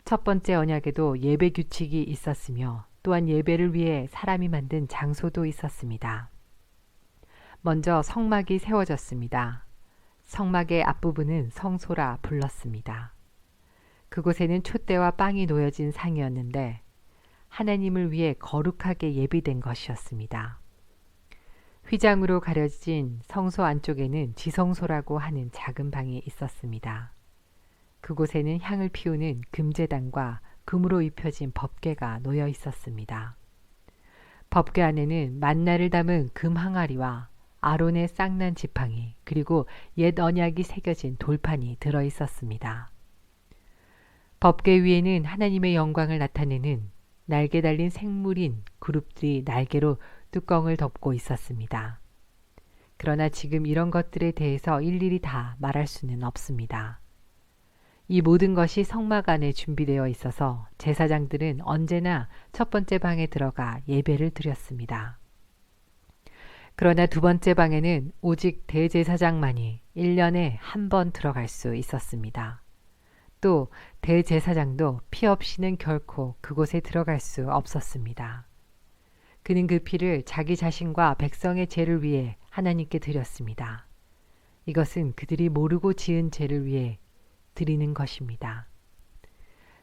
첫 번째 언약에도 예배 규칙이 있었으며 또한 예배를 위해 사람이 만든 장소도 있었습니다. 먼저 성막이 세워졌습니다. 성막의 앞부분은 성소라 불렀습니다. 그곳에는 촛대와 빵이 놓여진 상이었는데 하나님을 위해 거룩하게 예비된 것이었습니다. 휘장으로 가려진 성소 안쪽에는 지성소라고 하는 작은 방이 있었습니다. 그곳에는 향을 피우는 금제단과 금으로 입혀진 법궤가 놓여 있었습니다. 법궤 안에는 만나를 담은 금 항아리와 아론의 쌍난 지팡이 그리고 옛 언약이 새겨진 돌판이 들어 있었습니다. 법궤 위에는 하나님의 영광을 나타내는 날개 달린 생물인 그룹들이 날개로 뚜껑을 덮고 있었습니다. 그러나 지금 이런 것들에 대해서 일일이 다 말할 수는 없습니다. 이 모든 것이 성막 안에 준비되어 있어서 제사장들은 언제나 첫 번째 방에 들어가 예배를 드렸습니다. 그러나 두 번째 방에는 오직 대제사장만이 1년에 한 번 들어갈 수 있었습니다. 또 대제사장도 피 없이는 결코 그곳에 들어갈 수 없었습니다. 그는 그 피를 자기 자신과 백성의 죄를 위해 하나님께 드렸습니다. 이것은 그들이 모르고 지은 죄를 위해 드리는 것입니다.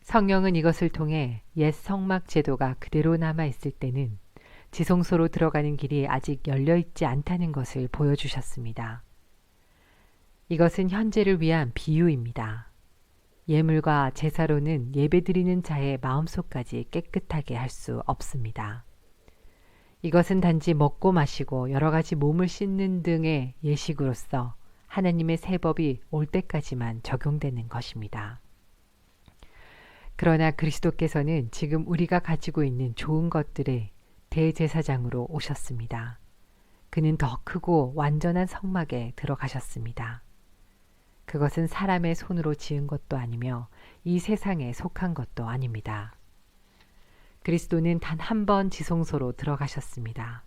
성령은 이것을 통해 옛 성막 제도가 그대로 남아 있을 때는 지성소로 들어가는 길이 아직 열려 있지 않다는 것을 보여주셨습니다. 이것은 현재를 위한 비유입니다. 예물과 제사로는 예배드리는 자의 마음속까지 깨끗하게 할 수 없습니다. 이것은 단지 먹고 마시고 여러 가지 몸을 씻는 등의 예식으로서 하나님의 새 법이 올 때까지만 적용되는 것입니다. 그러나 그리스도께서는 지금 우리가 가지고 있는 좋은 것들의 대제사장으로 오셨습니다. 그는 더 크고 완전한 성막에 들어가셨습니다. 그것은 사람의 손으로 지은 것도 아니며 이 세상에 속한 것도 아닙니다. 그리스도는 단 한 번 지성소로 들어가셨습니다.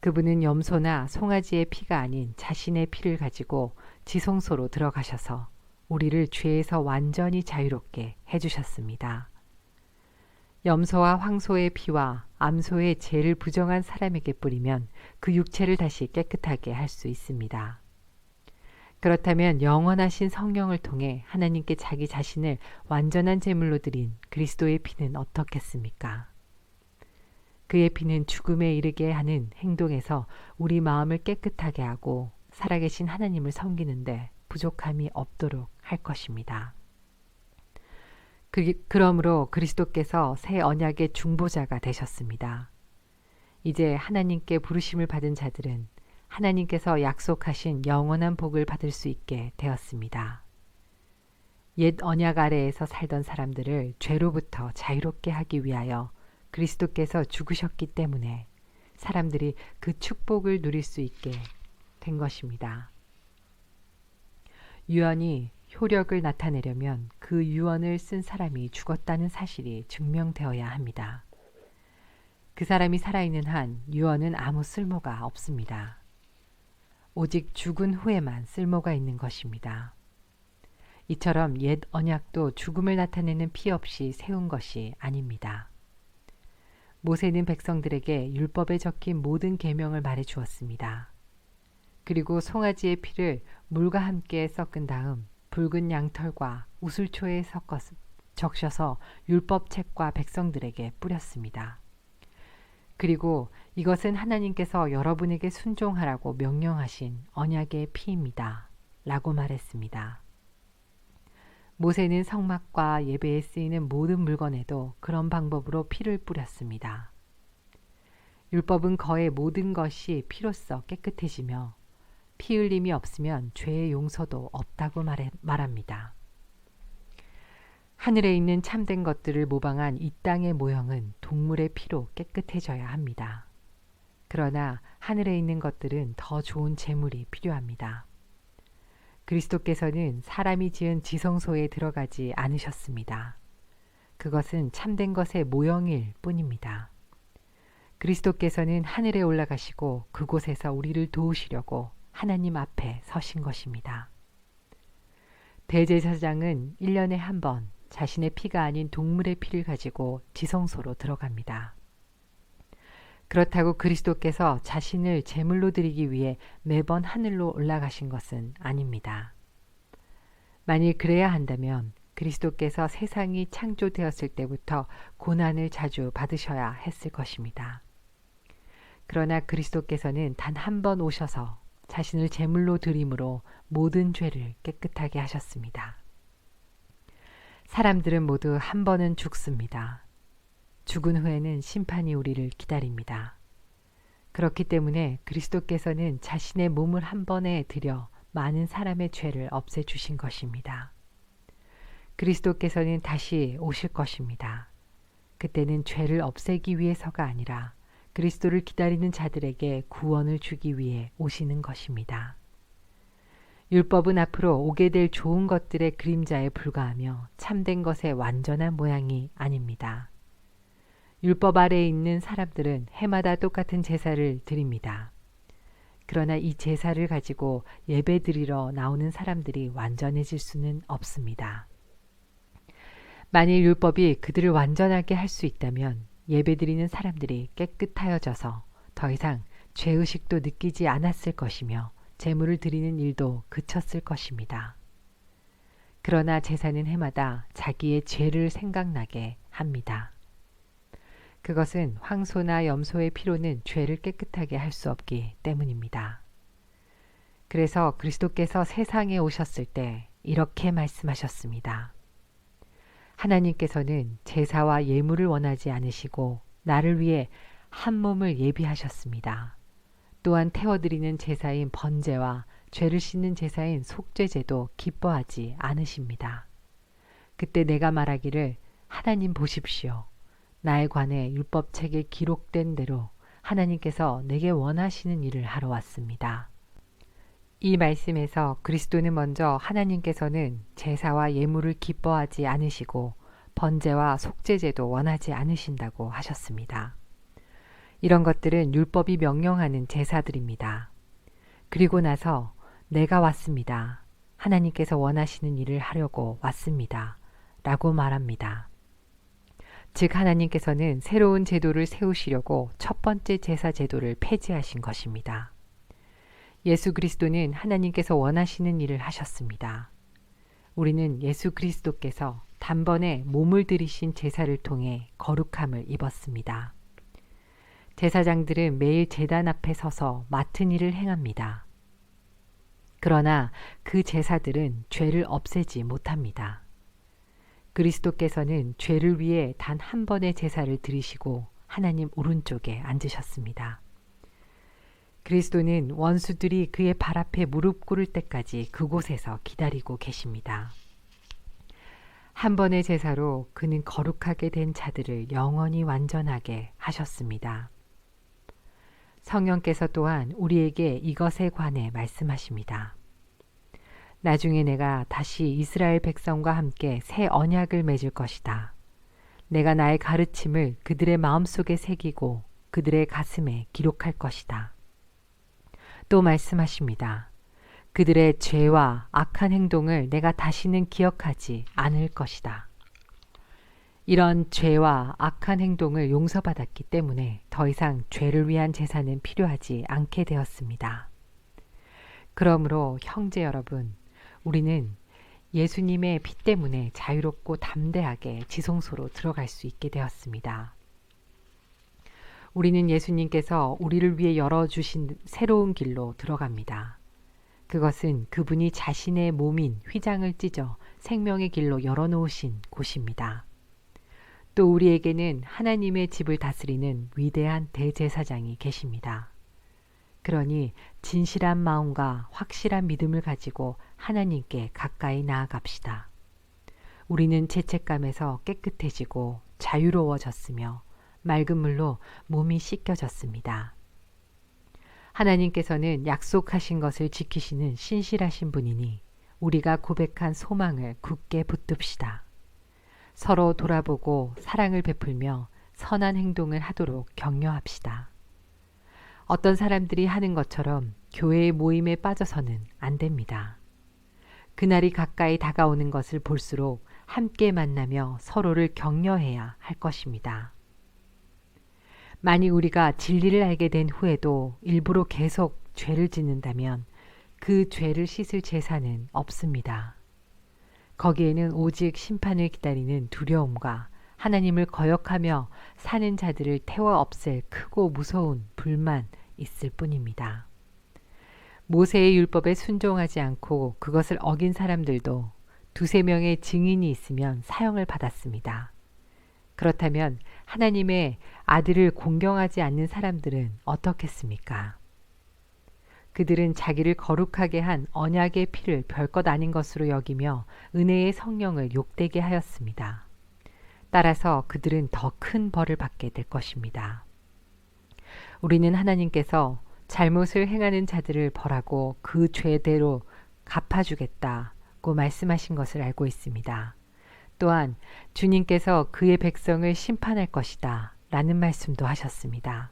그분은 염소나 송아지의 피가 아닌 자신의 피를 가지고 지성소로 들어가셔서 우리를 죄에서 완전히 자유롭게 해주셨습니다. 염소와 황소의 피와 암소의 죄를 부정한 사람에게 뿌리면 그 육체를 다시 깨끗하게 할 수 있습니다. 그렇다면 영원하신 성령을 통해 하나님께 자기 자신을 완전한 제물로 드린 그리스도의 피는 어떻겠습니까? 그의 피는 죽음에 이르게 하는 행동에서 우리 마음을 깨끗하게 하고 살아계신 하나님을 섬기는데 부족함이 없도록 할 것입니다. 그러므로 그리스도께서 새 언약의 중보자가 되셨습니다. 이제 하나님께 부르심을 받은 자들은 하나님께서 약속하신 영원한 복을 받을 수 있게 되었습니다. 옛 언약 아래에서 살던 사람들을 죄로부터 자유롭게 하기 위하여 그리스도께서 죽으셨기 때문에 사람들이 그 축복을 누릴 수 있게 된 것입니다. 유언이 효력을 나타내려면 그 유언을 쓴 사람이 죽었다는 사실이 증명되어야 합니다. 그 사람이 살아있는 한 유언은 아무 쓸모가 없습니다. 오직 죽은 후에만 쓸모가 있는 것입니다. 이처럼 옛 언약도 죽음을 나타내는 피 없이 세운 것이 아닙니다. 모세는 백성들에게 율법에 적힌 모든 계명을 말해 주었습니다. 그리고 송아지의 피를 물과 함께 섞은 다음 붉은 양털과 우슬초에 적셔서 율법책과 백성들에게 뿌렸습니다. 그리고 이것은 하나님께서 여러분에게 순종하라고 명령하신 언약의 피입니다. 라고 말했습니다. 모세는 성막과 예배에 쓰이는 모든 물건에도 그런 방법으로 피를 뿌렸습니다. 율법은 거의 모든 것이 피로써 깨끗해지며 피 흘림이 없으면 죄의 용서도 없다고 말합니다. 하늘에 있는 참된 것들을 모방한 이 땅의 모형은 동물의 피로 깨끗해져야 합니다. 그러나 하늘에 있는 것들은 더 좋은 제물이 필요합니다. 그리스도께서는 사람이 지은 지성소에 들어가지 않으셨습니다. 그것은 참된 것의 모형일 뿐입니다. 그리스도께서는 하늘에 올라가시고 그곳에서 우리를 도우시려고 하나님 앞에 서신 것입니다. 대제사장은 1년에 한 번 자신의 피가 아닌 동물의 피를 가지고 지성소로 들어갑니다. 그렇다고 그리스도께서 자신을 제물로 드리기 위해 매번 하늘로 올라가신 것은 아닙니다. 만일 그래야 한다면 그리스도께서 세상이 창조되었을 때부터 고난을 자주 받으셔야 했을 것입니다. 그러나 그리스도께서는 단 한 번 오셔서 자신을 제물로 드림으로 모든 죄를 깨끗하게 하셨습니다. 사람들은 모두 한 번은 죽습니다. 죽은 후에는 심판이 우리를 기다립니다. 그렇기 때문에 그리스도께서는 자신의 몸을 한 번에 들여 많은 사람의 죄를 없애주신 것입니다. 그리스도께서는 다시 오실 것입니다. 그때는 죄를 없애기 위해서가 아니라 그리스도를 기다리는 자들에게 구원을 주기 위해 오시는 것입니다. 율법은 앞으로 오게 될 좋은 것들의 그림자에 불과하며 참된 것의 완전한 모양이 아닙니다. 율법 아래에 있는 사람들은 해마다 똑같은 제사를 드립니다. 그러나 이 제사를 가지고 예배 드리러 나오는 사람들이 완전해질 수는 없습니다. 만일 율법이 그들을 완전하게 할 수 있다면 예배 드리는 사람들이 깨끗하여져서 더 이상 죄의식도 느끼지 않았을 것이며 제물을 드리는 일도 그쳤을 것입니다. 그러나 제사는 해마다 자기의 죄를 생각나게 합니다. 그것은 황소나 염소의 피로는 죄를 깨끗하게 할 수 없기 때문입니다. 그래서 그리스도께서 세상에 오셨을 때 이렇게 말씀하셨습니다. 하나님께서는 제사와 예물을 원하지 않으시고 나를 위해 한 몸을 예비하셨습니다. 또한 태워드리는 제사인 번제와 죄를 씻는 제사인 속죄제도 기뻐하지 않으십니다. 그때 내가 말하기를 하나님 보십시오. 나에 관해 율법책에 기록된 대로 하나님께서 내게 원하시는 일을 하러 왔습니다. 이 말씀에서 그리스도는 먼저 하나님께서는 제사와 예물을 기뻐하지 않으시고 번제와 속죄제도 원하지 않으신다고 하셨습니다. 이런 것들은 율법이 명령하는 제사들입니다. 그리고 나서 내가 왔습니다. 하나님께서 원하시는 일을 하려고 왔습니다. 라고 말합니다. 즉 하나님께서는 새로운 제도를 세우시려고 첫 번째 제사 제도를 폐지하신 것입니다. 예수 그리스도는 하나님께서 원하시는 일을 하셨습니다. 우리는 예수 그리스도께서 단번에 몸을 들이신 제사를 통해 거룩함을 입었습니다. 제사장들은 매일 제단 앞에 서서 맡은 일을 행합니다. 그러나 그 제사들은 죄를 없애지 못합니다. 그리스도께서는 죄를 위해 단 한 번의 제사를 드리시고 하나님 오른쪽에 앉으셨습니다. 그리스도는 원수들이 그의 발 앞에 무릎 꿇을 때까지 그곳에서 기다리고 계십니다. 한 번의 제사로 그는 거룩하게 된 자들을 영원히 완전하게 하셨습니다. 성령께서 또한 우리에게 이것에 관해 말씀하십니다. 나중에 내가 다시 이스라엘 백성과 함께 새 언약을 맺을 것이다. 내가 나의 가르침을 그들의 마음속에 새기고 그들의 가슴에 기록할 것이다. 또 말씀하십니다. 그들의 죄와 악한 행동을 내가 다시는 기억하지 않을 것이다. 이런 죄와 악한 행동을 용서받았기 때문에 더 이상 죄를 위한 제사는 필요하지 않게 되었습니다. 그러므로 형제 여러분, 우리는 예수님의 피 때문에 자유롭고 담대하게 지성소로 들어갈 수 있게 되었습니다. 우리는 예수님께서 우리를 위해 열어주신 새로운 길로 들어갑니다. 그것은 그분이 자신의 몸인 휘장을 찢어 생명의 길로 열어놓으신 곳입니다. 또 우리에게는 하나님의 집을 다스리는 위대한 대제사장이 계십니다. 그러니 진실한 마음과 확실한 믿음을 가지고 하나님께 가까이 나아갑시다. 우리는 죄책감에서 깨끗해지고 자유로워졌으며 맑은 물로 몸이 씻겨졌습니다. 하나님께서는 약속하신 것을 지키시는 신실하신 분이니 우리가 고백한 소망을 굳게 붙듭시다. 서로 돌아보고 사랑을 베풀며 선한 행동을 하도록 격려합시다. 어떤 사람들이 하는 것처럼 교회의 모임에 빠져서는 안 됩니다. 그날이 가까이 다가오는 것을 볼수록 함께 만나며 서로를 격려해야 할 것입니다. 만일 우리가 진리를 알게 된 후에도 일부러 계속 죄를 짓는다면 그 죄를 씻을 제사는 없습니다. 거기에는 오직 심판을 기다리는 두려움과 하나님을 거역하며 사는 자들을 태워 없앨 크고 무서운 불만 있을 뿐입니다. 모세의 율법에 순종하지 않고 그것을 어긴 사람들도 두세 명의 증인이 있으면 사형을 받았습니다. 그렇다면 하나님의 아들을 공경하지 않는 사람들은 어떻겠습니까? 그들은 자기를 거룩하게 한 언약의 피를 별것 아닌 것으로 여기며 은혜의 성령을 욕되게 하였습니다. 따라서 그들은 더 큰 벌을 받게 될 것입니다. 우리는 하나님께서 잘못을 행하는 자들을 벌하고 그 죄대로 갚아주겠다고 말씀하신 것을 알고 있습니다. 또한 주님께서 그의 백성을 심판할 것이다 라는 말씀도 하셨습니다.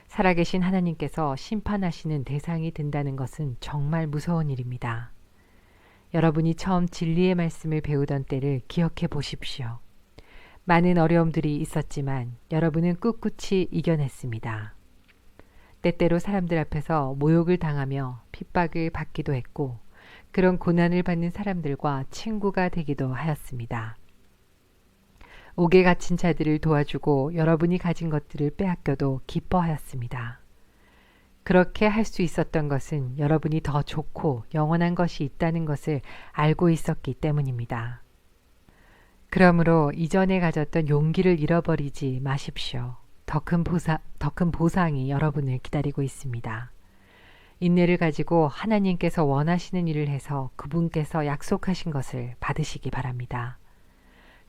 살아계신 하나님께서 심판하시는 대상이 된다는 것은 정말 무서운 일입니다. 여러분이 처음 진리의 말씀을 배우던 때를 기억해 보십시오. 많은 어려움들이 있었지만 여러분은 꿋꿋이 이겨냈습니다. 때때로 사람들 앞에서 모욕을 당하며 핍박을 받기도 했고 그런 고난을 받는 사람들과 친구가 되기도 하였습니다. 옥에 갇힌 자들을 도와주고 여러분이 가진 것들을 빼앗겨도 기뻐하였습니다. 그렇게 할 수 있었던 것은 여러분이 더 좋고 영원한 것이 있다는 것을 알고 있었기 때문입니다. 그러므로 이전에 가졌던 용기를 잃어버리지 마십시오. 더 큰 보상이 여러분을 기다리고 있습니다. 인내를 가지고 하나님께서 원하시는 일을 해서 그분께서 약속하신 것을 받으시기 바랍니다.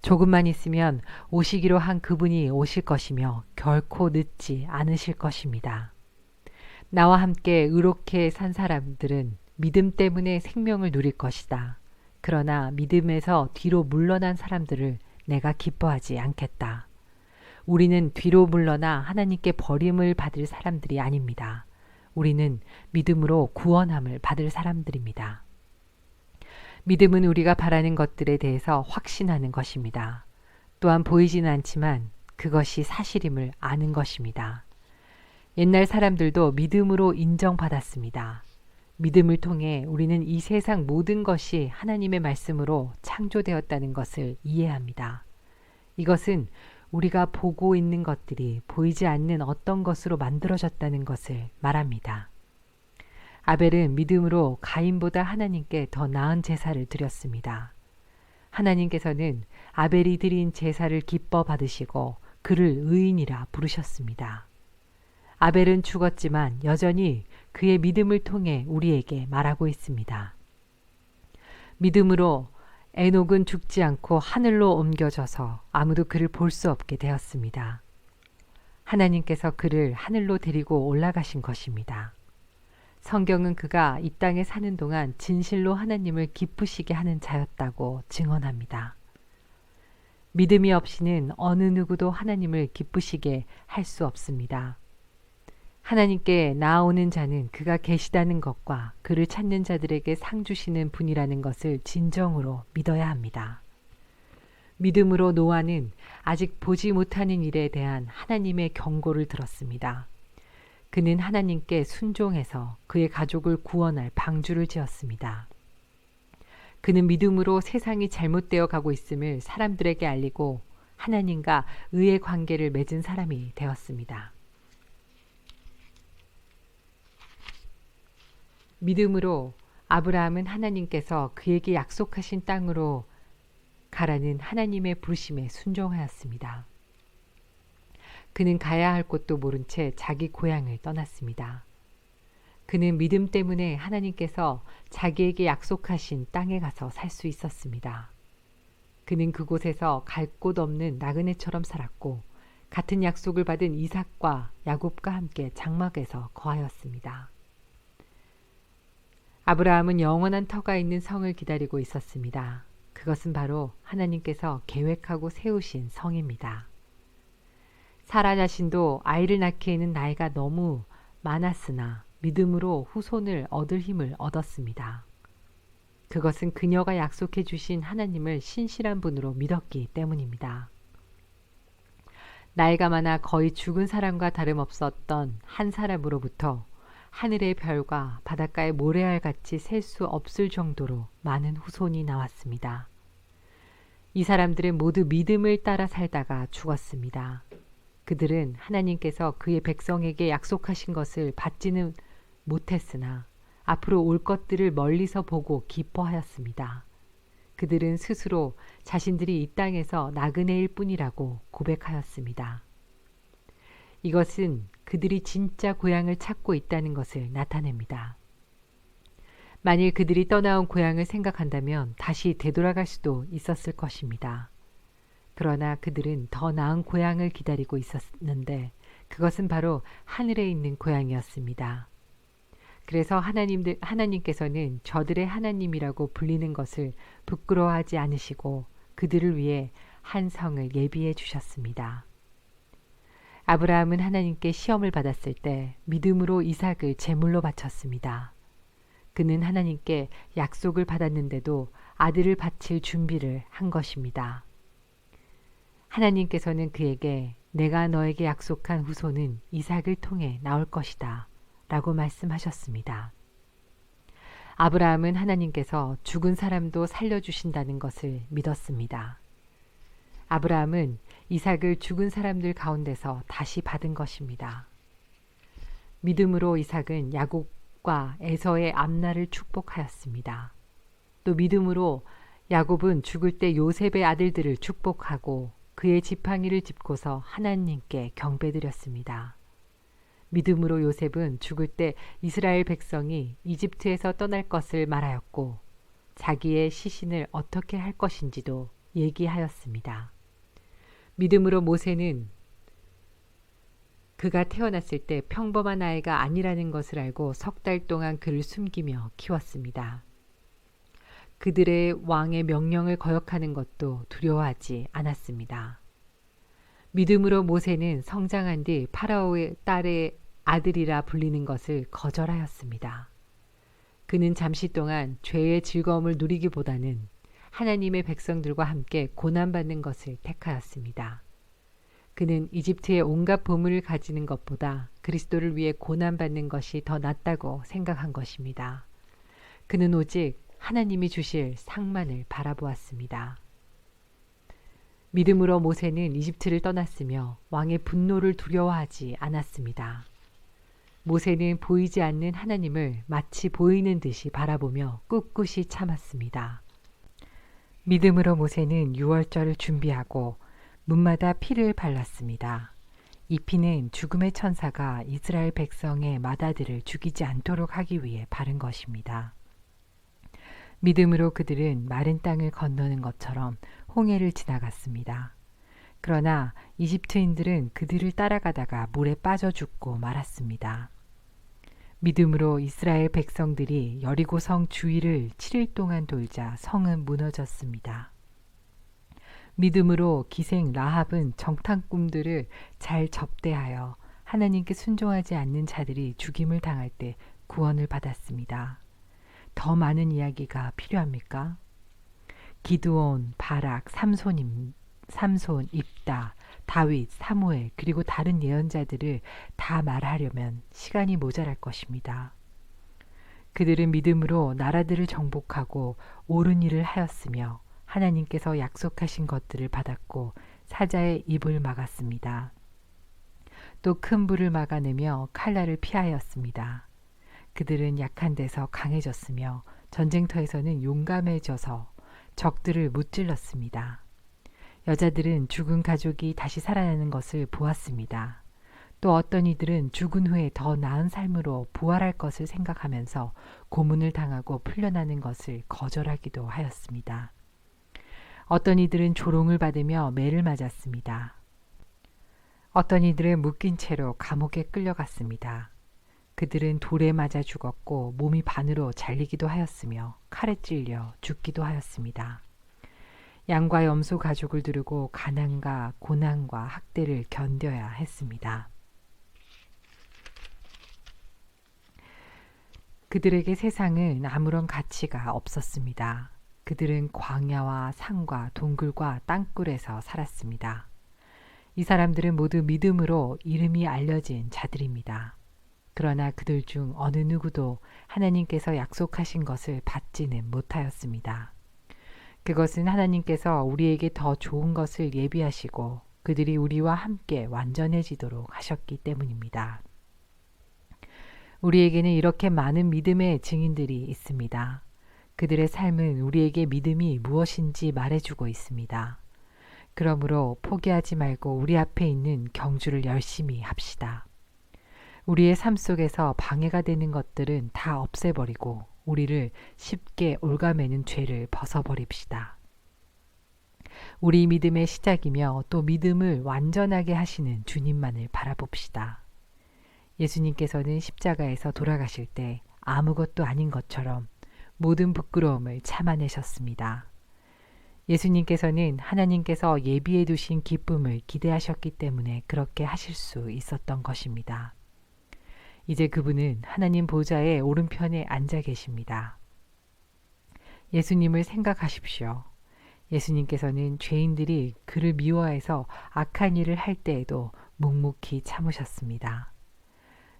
조금만 있으면 오시기로 한 그분이 오실 것이며 결코 늦지 않으실 것입니다. 나와 함께 의롭게 산 사람들은 믿음 때문에 생명을 누릴 것이다. 그러나 믿음에서 뒤로 물러난 사람들을 내가 기뻐하지 않겠다. 우리는 뒤로 물러나 하나님께 버림을 받을 사람들이 아닙니다. 우리는 믿음으로 구원함을 받을 사람들입니다. 믿음은 우리가 바라는 것들에 대해서 확신하는 것입니다. 또한 보이지는 않지만 그것이 사실임을 아는 것입니다. 옛날 사람들도 믿음으로 인정받았습니다. 믿음을 통해 우리는 이 세상 모든 것이 하나님의 말씀으로 창조되었다는 것을 이해합니다. 이것은 우리가 보고 있는 것들이 보이지 않는 어떤 것으로 만들어졌다는 것을 말합니다. 아벨은 믿음으로 가인보다 하나님께 더 나은 제사를 드렸습니다. 하나님께서는 아벨이 드린 제사를 기뻐 받으시고 그를 의인이라 부르셨습니다. 아벨은 죽었지만 여전히 그의 믿음을 통해 우리에게 말하고 있습니다. 믿음으로 에녹은 죽지 않고 하늘로 옮겨져서 아무도 그를 볼 수 없게 되었습니다. 하나님께서 그를 하늘로 데리고 올라가신 것입니다. 성경은 그가 이 땅에 사는 동안 진실로 하나님을 기쁘시게 하는 자였다고 증언합니다. 믿음이 없이는 어느 누구도 하나님을 기쁘시게 할 수 없습니다. 하나님께 나아오는 자는 그가 계시다는 것과 그를 찾는 자들에게 상 주시는 분이라는 것을 진정으로 믿어야 합니다. 믿음으로 노아는 아직 보지 못하는 일에 대한 하나님의 경고를 들었습니다. 그는 하나님께 순종해서 그의 가족을 구원할 방주를 지었습니다. 그는 믿음으로 세상이 잘못되어 가고 있음을 사람들에게 알리고 하나님과 의의 관계를 맺은 사람이 되었습니다. 믿음으로 아브라함은 하나님께서 그에게 약속하신 땅으로 가라는 하나님의 부르심에 순종하였습니다. 그는 가야 할 곳도 모른 채 자기 고향을 떠났습니다. 그는 믿음 때문에 하나님께서 자기에게 약속하신 땅에 가서 살 수 있었습니다. 그는 그곳에서 갈 곳 없는 나그네처럼 살았고 같은 약속을 받은 이삭과 야곱과 함께 장막에서 거하였습니다. 아브라함은 영원한 터가 있는 성을 기다리고 있었습니다. 그것은 바로 하나님께서 계획하고 세우신 성입니다. 사라 자신도 아이를 낳기에는 나이가 너무 많았으나 믿음으로 후손을 얻을 힘을 얻었습니다. 그것은 그녀가 약속해 주신 하나님을 신실한 분으로 믿었기 때문입니다. 나이가 많아 거의 죽은 사람과 다름없었던 한 사람으로부터 하늘의 별과 바닷가의 모래알 같이 셀 수 없을 정도로 많은 후손이 나왔습니다. 이 사람들은 모두 믿음을 따라 살다가 죽었습니다. 그들은 하나님께서 그의 백성에게 약속하신 것을 받지는 못했으나 앞으로 올 것들을 멀리서 보고 기뻐하였습니다. 그들은 스스로 자신들이 이 땅에서 나그네일 뿐이라고 고백하였습니다. 이것은 그들이 진짜 고향을 찾고 있다는 것을 나타냅니다. 만일 그들이 떠나온 고향을 생각한다면 다시 되돌아갈 수도 있었을 것입니다. 그러나 그들은 더 나은 고향을 기다리고 있었는데 그것은 바로 하늘에 있는 고향이었습니다. 그래서 하나님께서는 저들의 하나님이라고 불리는 것을 부끄러워하지 않으시고 그들을 위해 한 성을 예비해 주셨습니다. 아브라함은 하나님께 시험을 받았을 때 믿음으로 이삭을 제물로 바쳤습니다. 그는 하나님께 약속을 받았는데도 아들을 바칠 준비를 한 것입니다. 하나님께서는 그에게 내가 너에게 약속한 후손은 이삭을 통해 나올 것이다 라고 말씀하셨습니다. 아브라함은 하나님께서 죽은 사람도 살려주신다는 것을 믿었습니다. 아브라함은 이삭을 죽은 사람들 가운데서 다시 받은 것입니다. 믿음으로 이삭은 야곱과 에서의 앞날을 축복하였습니다. 또 믿음으로 야곱은 죽을 때 요셉의 아들들을 축복하고 그의 지팡이를 짚고서 하나님께 경배드렸습니다. 믿음으로 요셉은 죽을 때 이스라엘 백성이 이집트에서 떠날 것을 말하였고 자기의 시신을 어떻게 할 것인지도 얘기하였습니다. 믿음으로 모세는 그가 태어났을 때 평범한 아이가 아니라는 것을 알고 석 달 동안 그를 숨기며 키웠습니다. 그들의 왕의 명령을 거역하는 것도 두려워하지 않았습니다. 믿음으로 모세는 성장한 뒤 파라오의 딸의 아들이라 불리는 것을 거절하였습니다. 그는 잠시 동안 죄의 즐거움을 누리기보다는 하나님의 백성들과 함께 고난받는 것을 택하였습니다. 그는 이집트의 온갖 보물을 가지는 것보다 그리스도를 위해 고난받는 것이 더 낫다고 생각한 것입니다. 그는 오직 하나님이 주실 상만을 바라보았습니다. 믿음으로 모세는 이집트를 떠났으며 왕의 분노를 두려워하지 않았습니다. 모세는 보이지 않는 하나님을 마치 보이는 듯이 바라보며 꿋꿋이 참았습니다. 믿음으로 모세는 유월절을 준비하고 문마다 피를 발랐습니다. 이 피는 죽음의 천사가 이스라엘 백성의 맏아들을 죽이지 않도록 하기 위해 바른 것입니다. 믿음으로 그들은 마른 땅을 건너는 것처럼 홍해를 지나갔습니다. 그러나 이집트인들은 그들을 따라가다가 물에 빠져 죽고 말았습니다. 믿음으로 이스라엘 백성들이 여리고 성 주위를 7일 동안 돌자 성은 무너졌습니다. 믿음으로 기생 라합은 정탐꾼들을 잘 접대하여 하나님께 순종하지 않는 자들이 죽임을 당할 때 구원을 받았습니다. 더 많은 이야기가 필요합니까? 기드온, 바락, 삼손, 입다, 다윗, 사무엘 그리고 다른 예언자들을 다 말하려면 시간이 모자랄 것입니다. 그들은 믿음으로 나라들을 정복하고 옳은 일을 하였으며 하나님께서 약속하신 것들을 받았고 사자의 입을 막았습니다. 또 큰 불을 막아내며 칼날을 피하였습니다. 그들은 약한 데서 강해졌으며 전쟁터에서는 용감해져서 적들을 무찔렀습니다. 여자들은 죽은 가족이 다시 살아나는 것을 보았습니다. 또 어떤 이들은 죽은 후에 더 나은 삶으로 부활할 것을 생각하면서 고문을 당하고 풀려나는 것을 거절하기도 하였습니다. 어떤 이들은 조롱을 받으며 매를 맞았습니다. 어떤 이들은 묶인 채로 감옥에 끌려갔습니다. 그들은 돌에 맞아 죽었고 몸이 반으로 잘리기도 하였으며 칼에 찔려 죽기도 하였습니다. 양과 염소 가족을 두르고 가난과 고난과 학대를 견뎌야 했습니다. 그들에게 세상은 아무런 가치가 없었습니다. 그들은 광야와 산과 동굴과 땅굴에서 살았습니다. 이 사람들은 모두 믿음으로 이름이 알려진 자들입니다. 그러나 그들 중 어느 누구도 하나님께서 약속하신 것을 받지는 못하였습니다. 그것은 하나님께서 우리에게 더 좋은 것을 예비하시고 그들이 우리와 함께 완전해지도록 하셨기 때문입니다. 우리에게는 이렇게 많은 믿음의 증인들이 있습니다. 그들의 삶은 우리에게 믿음이 무엇인지 말해주고 있습니다. 그러므로 포기하지 말고 우리 앞에 있는 경주를 열심히 합시다. 우리의 삶 속에서 방해가 되는 것들은 다 없애버리고 우리를 쉽게 올가매는 죄를 벗어버립시다. 우리 믿음의 시작이며 또 믿음을 완전하게 하시는 주님만을 바라봅시다. 예수님께서는 십자가에서 돌아가실 때 아무것도 아닌 것처럼 모든 부끄러움을 참아내셨습니다. 예수님께서는 하나님께서 예비해 두신 기쁨을 기대하셨기 때문에 그렇게 하실 수 있었던 것입니다. 이제 그분은 하나님 보좌의 오른편에 앉아 계십니다. 예수님을 생각하십시오. 예수님께서는 죄인들이 그를 미워해서 악한 일을 할 때에도 묵묵히 참으셨습니다.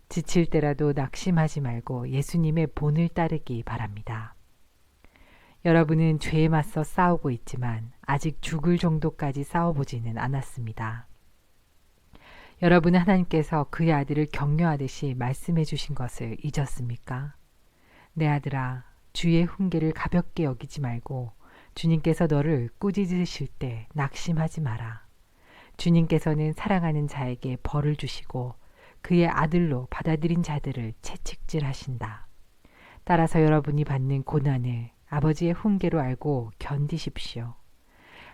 지칠 때라도 낙심하지 말고 예수님의 본을 따르기 바랍니다. 여러분은 죄에 맞서 싸우고 있지만 아직 죽을 정도까지 싸워보지는 않았습니다. 여러분은 하나님께서 그의 아들을 격려하듯이 말씀해 주신 것을 잊었습니까? 내 아들아, 주의 훈계를 가볍게 여기지 말고 주님께서 너를 꾸짖으실 때 낙심하지 마라. 주님께서는 사랑하는 자에게 벌을 주시고 그의 아들로 받아들인 자들을 채찍질하신다. 따라서 여러분이 받는 고난을 아버지의 훈계로 알고 견디십시오.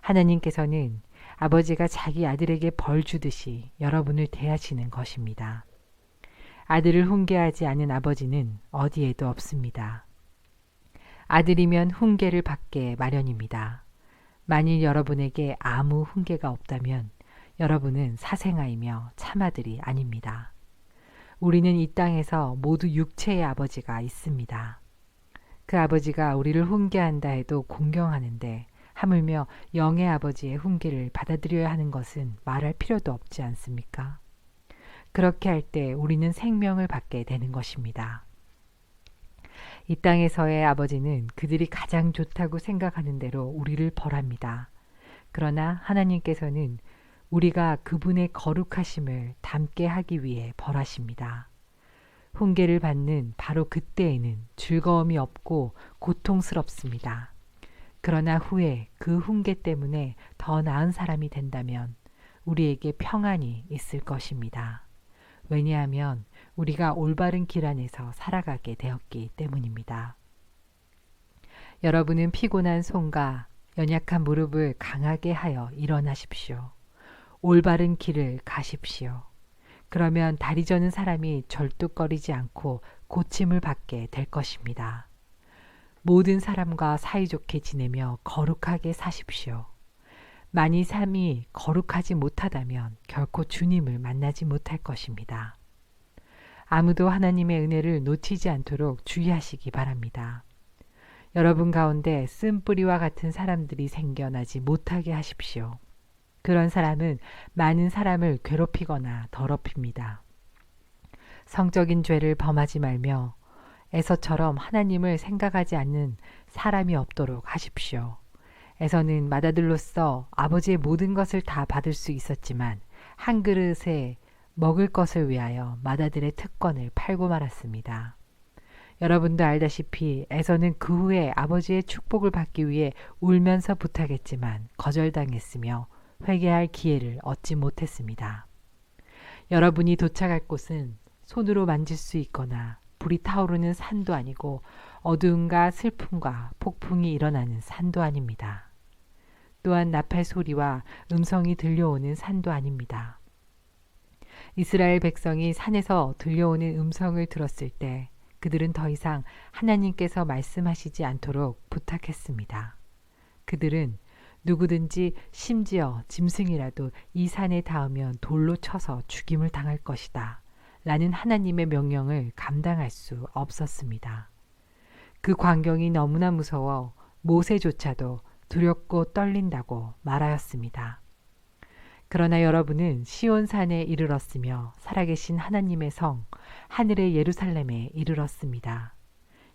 하나님께서는 아버지가 자기 아들에게 벌 주듯이 여러분을 대하시는 것입니다. 아들을 훈계하지 않은 아버지는 어디에도 없습니다. 아들이면 훈계를 받게 마련입니다. 만일 여러분에게 아무 훈계가 없다면 여러분은 사생아이며 참아들이 아닙니다. 우리는 이 땅에서 모두 육체의 아버지가 있습니다. 그 아버지가 우리를 훈계한다 해도 공경하는데 하물며 영의 아버지의 훈계를 받아들여야 하는 것은 말할 필요도 없지 않습니까? 그렇게 할 때 우리는 생명을 받게 되는 것입니다. 이 땅에서의 아버지는 그들이 가장 좋다고 생각하는 대로 우리를 벌합니다. 그러나 하나님께서는 우리가 그분의 거룩하심을 닮게 하기 위해 벌하십니다. 훈계를 받는 바로 그때에는 즐거움이 없고 고통스럽습니다. 그러나 후에 그 훈계 때문에 더 나은 사람이 된다면 우리에게 평안이 있을 것입니다. 왜냐하면 우리가 올바른 길 안에서 살아가게 되었기 때문입니다. 여러분은 피곤한 손과 연약한 무릎을 강하게 하여 일어나십시오. 올바른 길을 가십시오. 그러면 다리 저는 사람이 절뚝거리지 않고 고침을 받게 될 것입니다. 모든 사람과 사이좋게 지내며 거룩하게 사십시오. 만일 삶이 거룩하지 못하다면 결코 주님을 만나지 못할 것입니다. 아무도 하나님의 은혜를 놓치지 않도록 주의하시기 바랍니다. 여러분 가운데 쓴뿌리와 같은 사람들이 생겨나지 못하게 하십시오. 그런 사람은 많은 사람을 괴롭히거나 더럽힙니다. 성적인 죄를 범하지 말며 에서처럼 하나님을 생각하지 않는 사람이 없도록 하십시오. 에서는 맏아들로서 아버지의 모든 것을 다 받을 수 있었지만 한 그릇에 먹을 것을 위하여 맏아들의 특권을 팔고 말았습니다. 여러분도 알다시피 에서는 그 후에 아버지의 축복을 받기 위해 울면서 부탁했지만 거절당했으며 회개할 기회를 얻지 못했습니다. 여러분이 도착할 곳은 손으로 만질 수 있거나 불이 타오르는 산도 아니고 어두움과 슬픔과 폭풍이 일어나는 산도 아닙니다. 또한 나팔 소리와 음성이 들려오는 산도 아닙니다. 이스라엘 백성이 산에서 들려오는 음성을 들었을 때 그들은 더 이상 하나님께서 말씀하시지 않도록 부탁했습니다. 그들은 누구든지 심지어 짐승이라도 이 산에 닿으면 돌로 쳐서 죽임을 당할 것이다 라는 하나님의 명령을 감당할 수 없었습니다. 그 광경이 너무나 무서워 모세조차도 두렵고 떨린다고 말하였습니다. 그러나 여러분은 시온산에 이르렀으며 살아계신 하나님의 성, 하늘의 예루살렘에 이르렀습니다.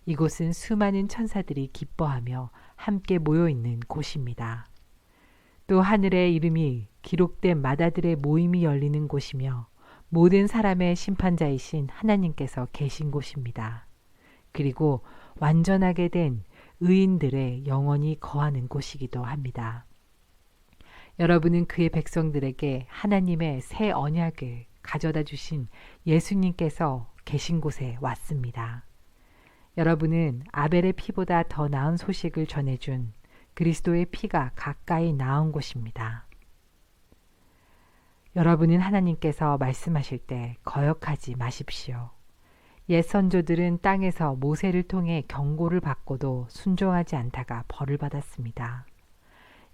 이곳은 수많은 천사들이 기뻐하며 함께 모여 있는 곳입니다. 또 하늘의 이름이 기록된 마다들의 모임이 열리는 곳이며 모든 사람의 심판자이신 하나님께서 계신 곳입니다. 그리고 완전하게 된 의인들의 영원히 거하는 곳이기도 합니다. 여러분은 그의 백성들에게 하나님의 새 언약을 가져다 주신 예수님께서 계신 곳에 왔습니다. 여러분은 아벨의 피보다 더 나은 소식을 전해준 그리스도의 피가 가까이 나온 곳입니다. 여러분은 하나님께서 말씀하실 때 거역하지 마십시오. 옛 선조들은 땅에서 모세를 통해 경고를 받고도 순종하지 않다가 벌을 받았습니다.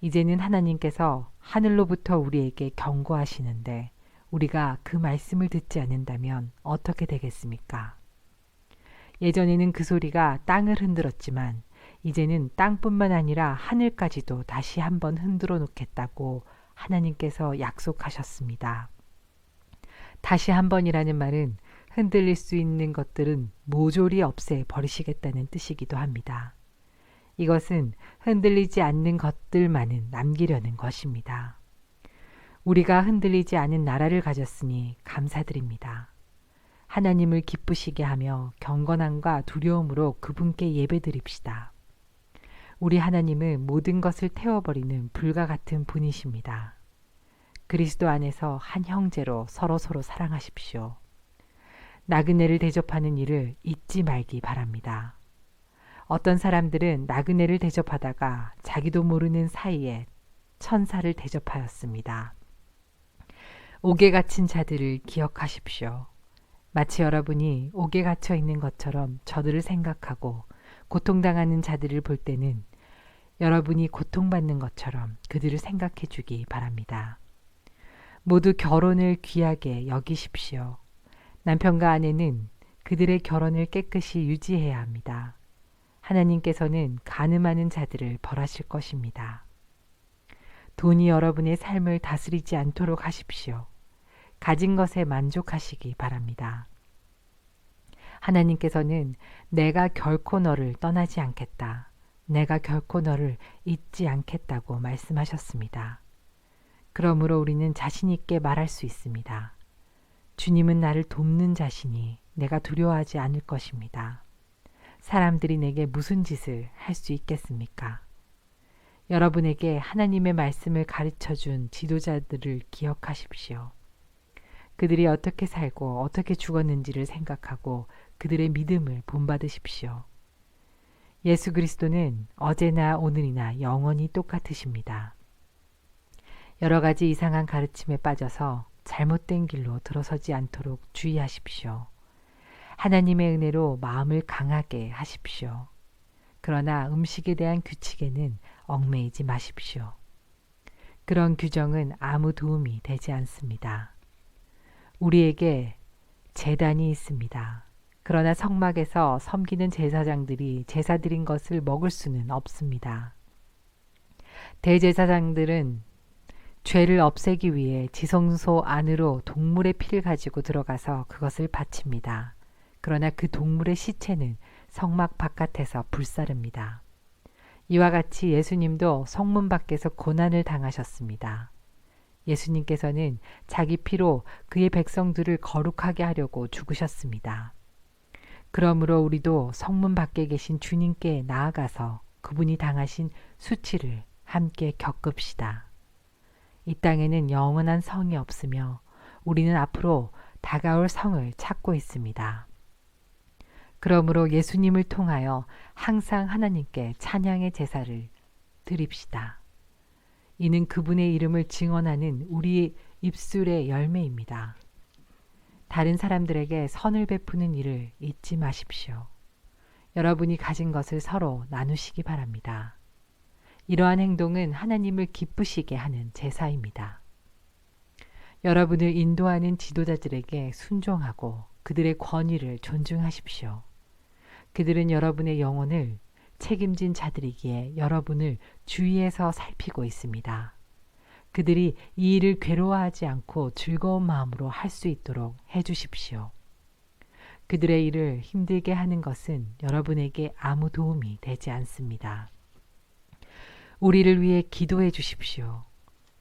이제는 하나님께서 하늘로부터 우리에게 경고하시는데 우리가 그 말씀을 듣지 않는다면 어떻게 되겠습니까? 예전에는 그 소리가 땅을 흔들었지만 이제는 땅뿐만 아니라 하늘까지도 다시 한번 흔들어 놓겠다고 하나님께서 약속하셨습니다. 다시 한번이라는 말은 흔들릴 수 있는 것들은 모조리 없애 버리시겠다는 뜻이기도 합니다. 이것은 흔들리지 않는 것들만은 남기려는 것입니다. 우리가 흔들리지 않은 나라를 가졌으니 감사드립니다. 하나님을 기쁘시게 하며 경건함과 두려움으로 그분께 예배드립시다. 우리 하나님은 모든 것을 태워버리는 불과 같은 분이십니다. 그리스도 안에서 한 형제로 서로서로 사랑하십시오. 나그네를 대접하는 일을 잊지 말기 바랍니다. 어떤 사람들은 나그네를 대접하다가 자기도 모르는 사이에 천사를 대접하였습니다. 옥에 갇힌 자들을 기억하십시오. 마치 여러분이 옥에 갇혀 있는 것처럼 저들을 생각하고 고통당하는 자들을 볼 때는 여러분이 고통받는 것처럼 그들을 생각해 주기 바랍니다. 모두 결혼을 귀하게 여기십시오. 남편과 아내는 그들의 결혼을 깨끗이 유지해야 합니다. 하나님께서는 간음하는 자들을 벌하실 것입니다. 돈이 여러분의 삶을 다스리지 않도록 하십시오. 가진 것에 만족하시기 바랍니다. 하나님께서는 내가 결코 너를 떠나지 않겠다. 내가 결코 너를 잊지 않겠다고 말씀하셨습니다. 그러므로 우리는 자신 있게 말할 수 있습니다. 주님은 나를 돕는 자시니 내가 두려워하지 않을 것입니다. 사람들이 내게 무슨 짓을 할 수 있겠습니까? 여러분에게 하나님의 말씀을 가르쳐 준 지도자들을 기억하십시오. 그들이 어떻게 살고 어떻게 죽었는지를 생각하고 그들의 믿음을 본받으십시오. 예수 그리스도는 어제나 오늘이나 영원히 똑같으십니다. 여러 가지 이상한 가르침에 빠져서 잘못된 길로 들어서지 않도록 주의하십시오. 하나님의 은혜로 마음을 강하게 하십시오. 그러나 음식에 대한 규칙에는 얽매이지 마십시오. 그런 규정은 아무 도움이 되지 않습니다. 우리에게 제단이 있습니다. 그러나 성막에서 섬기는 제사장들이 제사 드린 것을 먹을 수는 없습니다. 대제사장들은 죄를 없애기 위해 지성소 안으로 동물의 피를 가지고 들어가서 그것을 바칩니다. 그러나 그 동물의 시체는 성막 바깥에서 불사릅니다. 이와 같이 예수님도 성문 밖에서 고난을 당하셨습니다. 예수님께서는 자기 피로 그의 백성들을 거룩하게 하려고 죽으셨습니다. 그러므로 우리도 성문 밖에 계신 주님께 나아가서 그분이 당하신 수치를 함께 겪읍시다. 이 땅에는 영원한 성이 없으며 우리는 앞으로 다가올 성을 찾고 있습니다. 그러므로 예수님을 통하여 항상 하나님께 찬양의 제사를 드립시다. 이는 그분의 이름을 증언하는 우리 입술의 열매입니다. 다른 사람들에게 선을 베푸는 일을 잊지 마십시오. 여러분이 가진 것을 서로 나누시기 바랍니다. 이러한 행동은 하나님을 기쁘시게 하는 제사입니다. 여러분을 인도하는 지도자들에게 순종하고 그들의 권위를 존중하십시오. 그들은 여러분의 영혼을 책임진 자들이기에 여러분을 주위에서 살피고 있습니다. 그들이 이 일을 괴로워하지 않고 즐거운 마음으로 할 수 있도록 해주십시오. 그들의 일을 힘들게 하는 것은 여러분에게 아무 도움이 되지 않습니다. 우리를 위해 기도해 주십시오.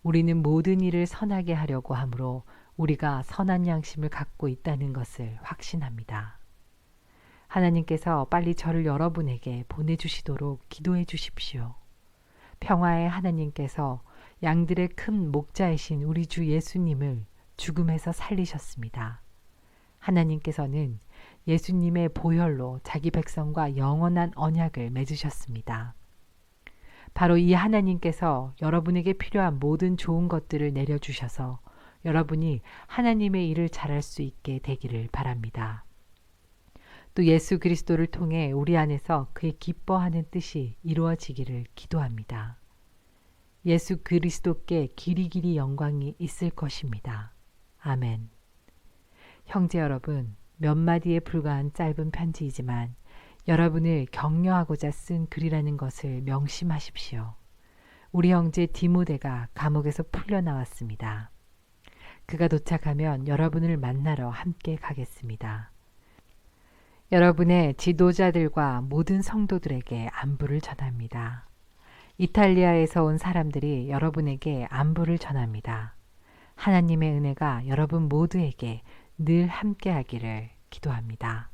우리는 모든 일을 선하게 하려고 하므로 우리가 선한 양심을 갖고 있다는 것을 확신합니다. 하나님께서 빨리 저를 여러분에게 보내주시도록 기도해 주십시오. 평화의 하나님께서 양들의 큰 목자이신 우리 주 예수님을 죽음에서 살리셨습니다. 하나님께서는 예수님의 보혈로 자기 백성과 영원한 언약을 맺으셨습니다. 바로 이 하나님께서 여러분에게 필요한 모든 좋은 것들을 내려주셔서 여러분이 하나님의 일을 잘할 수 있게 되기를 바랍니다. 또 예수 그리스도를 통해 우리 안에서 그의 기뻐하는 뜻이 이루어지기를 기도합니다. 예수 그리스도께 길이길이 영광이 있을 것입니다. 아멘. 형제 여러분, 몇 마디에 불과한 짧은 편지이지만 여러분을 격려하고자 쓴 글이라는 것을 명심하십시오. 우리 형제 디모데가 감옥에서 풀려나왔습니다. 그가 도착하면 여러분을 만나러 함께 가겠습니다. 여러분의 지도자들과 모든 성도들에게 안부를 전합니다. 이탈리아에서 온 사람들이 여러분에게 안부를 전합니다. 하나님의 은혜가 여러분 모두에게 늘 함께하기를 기도합니다.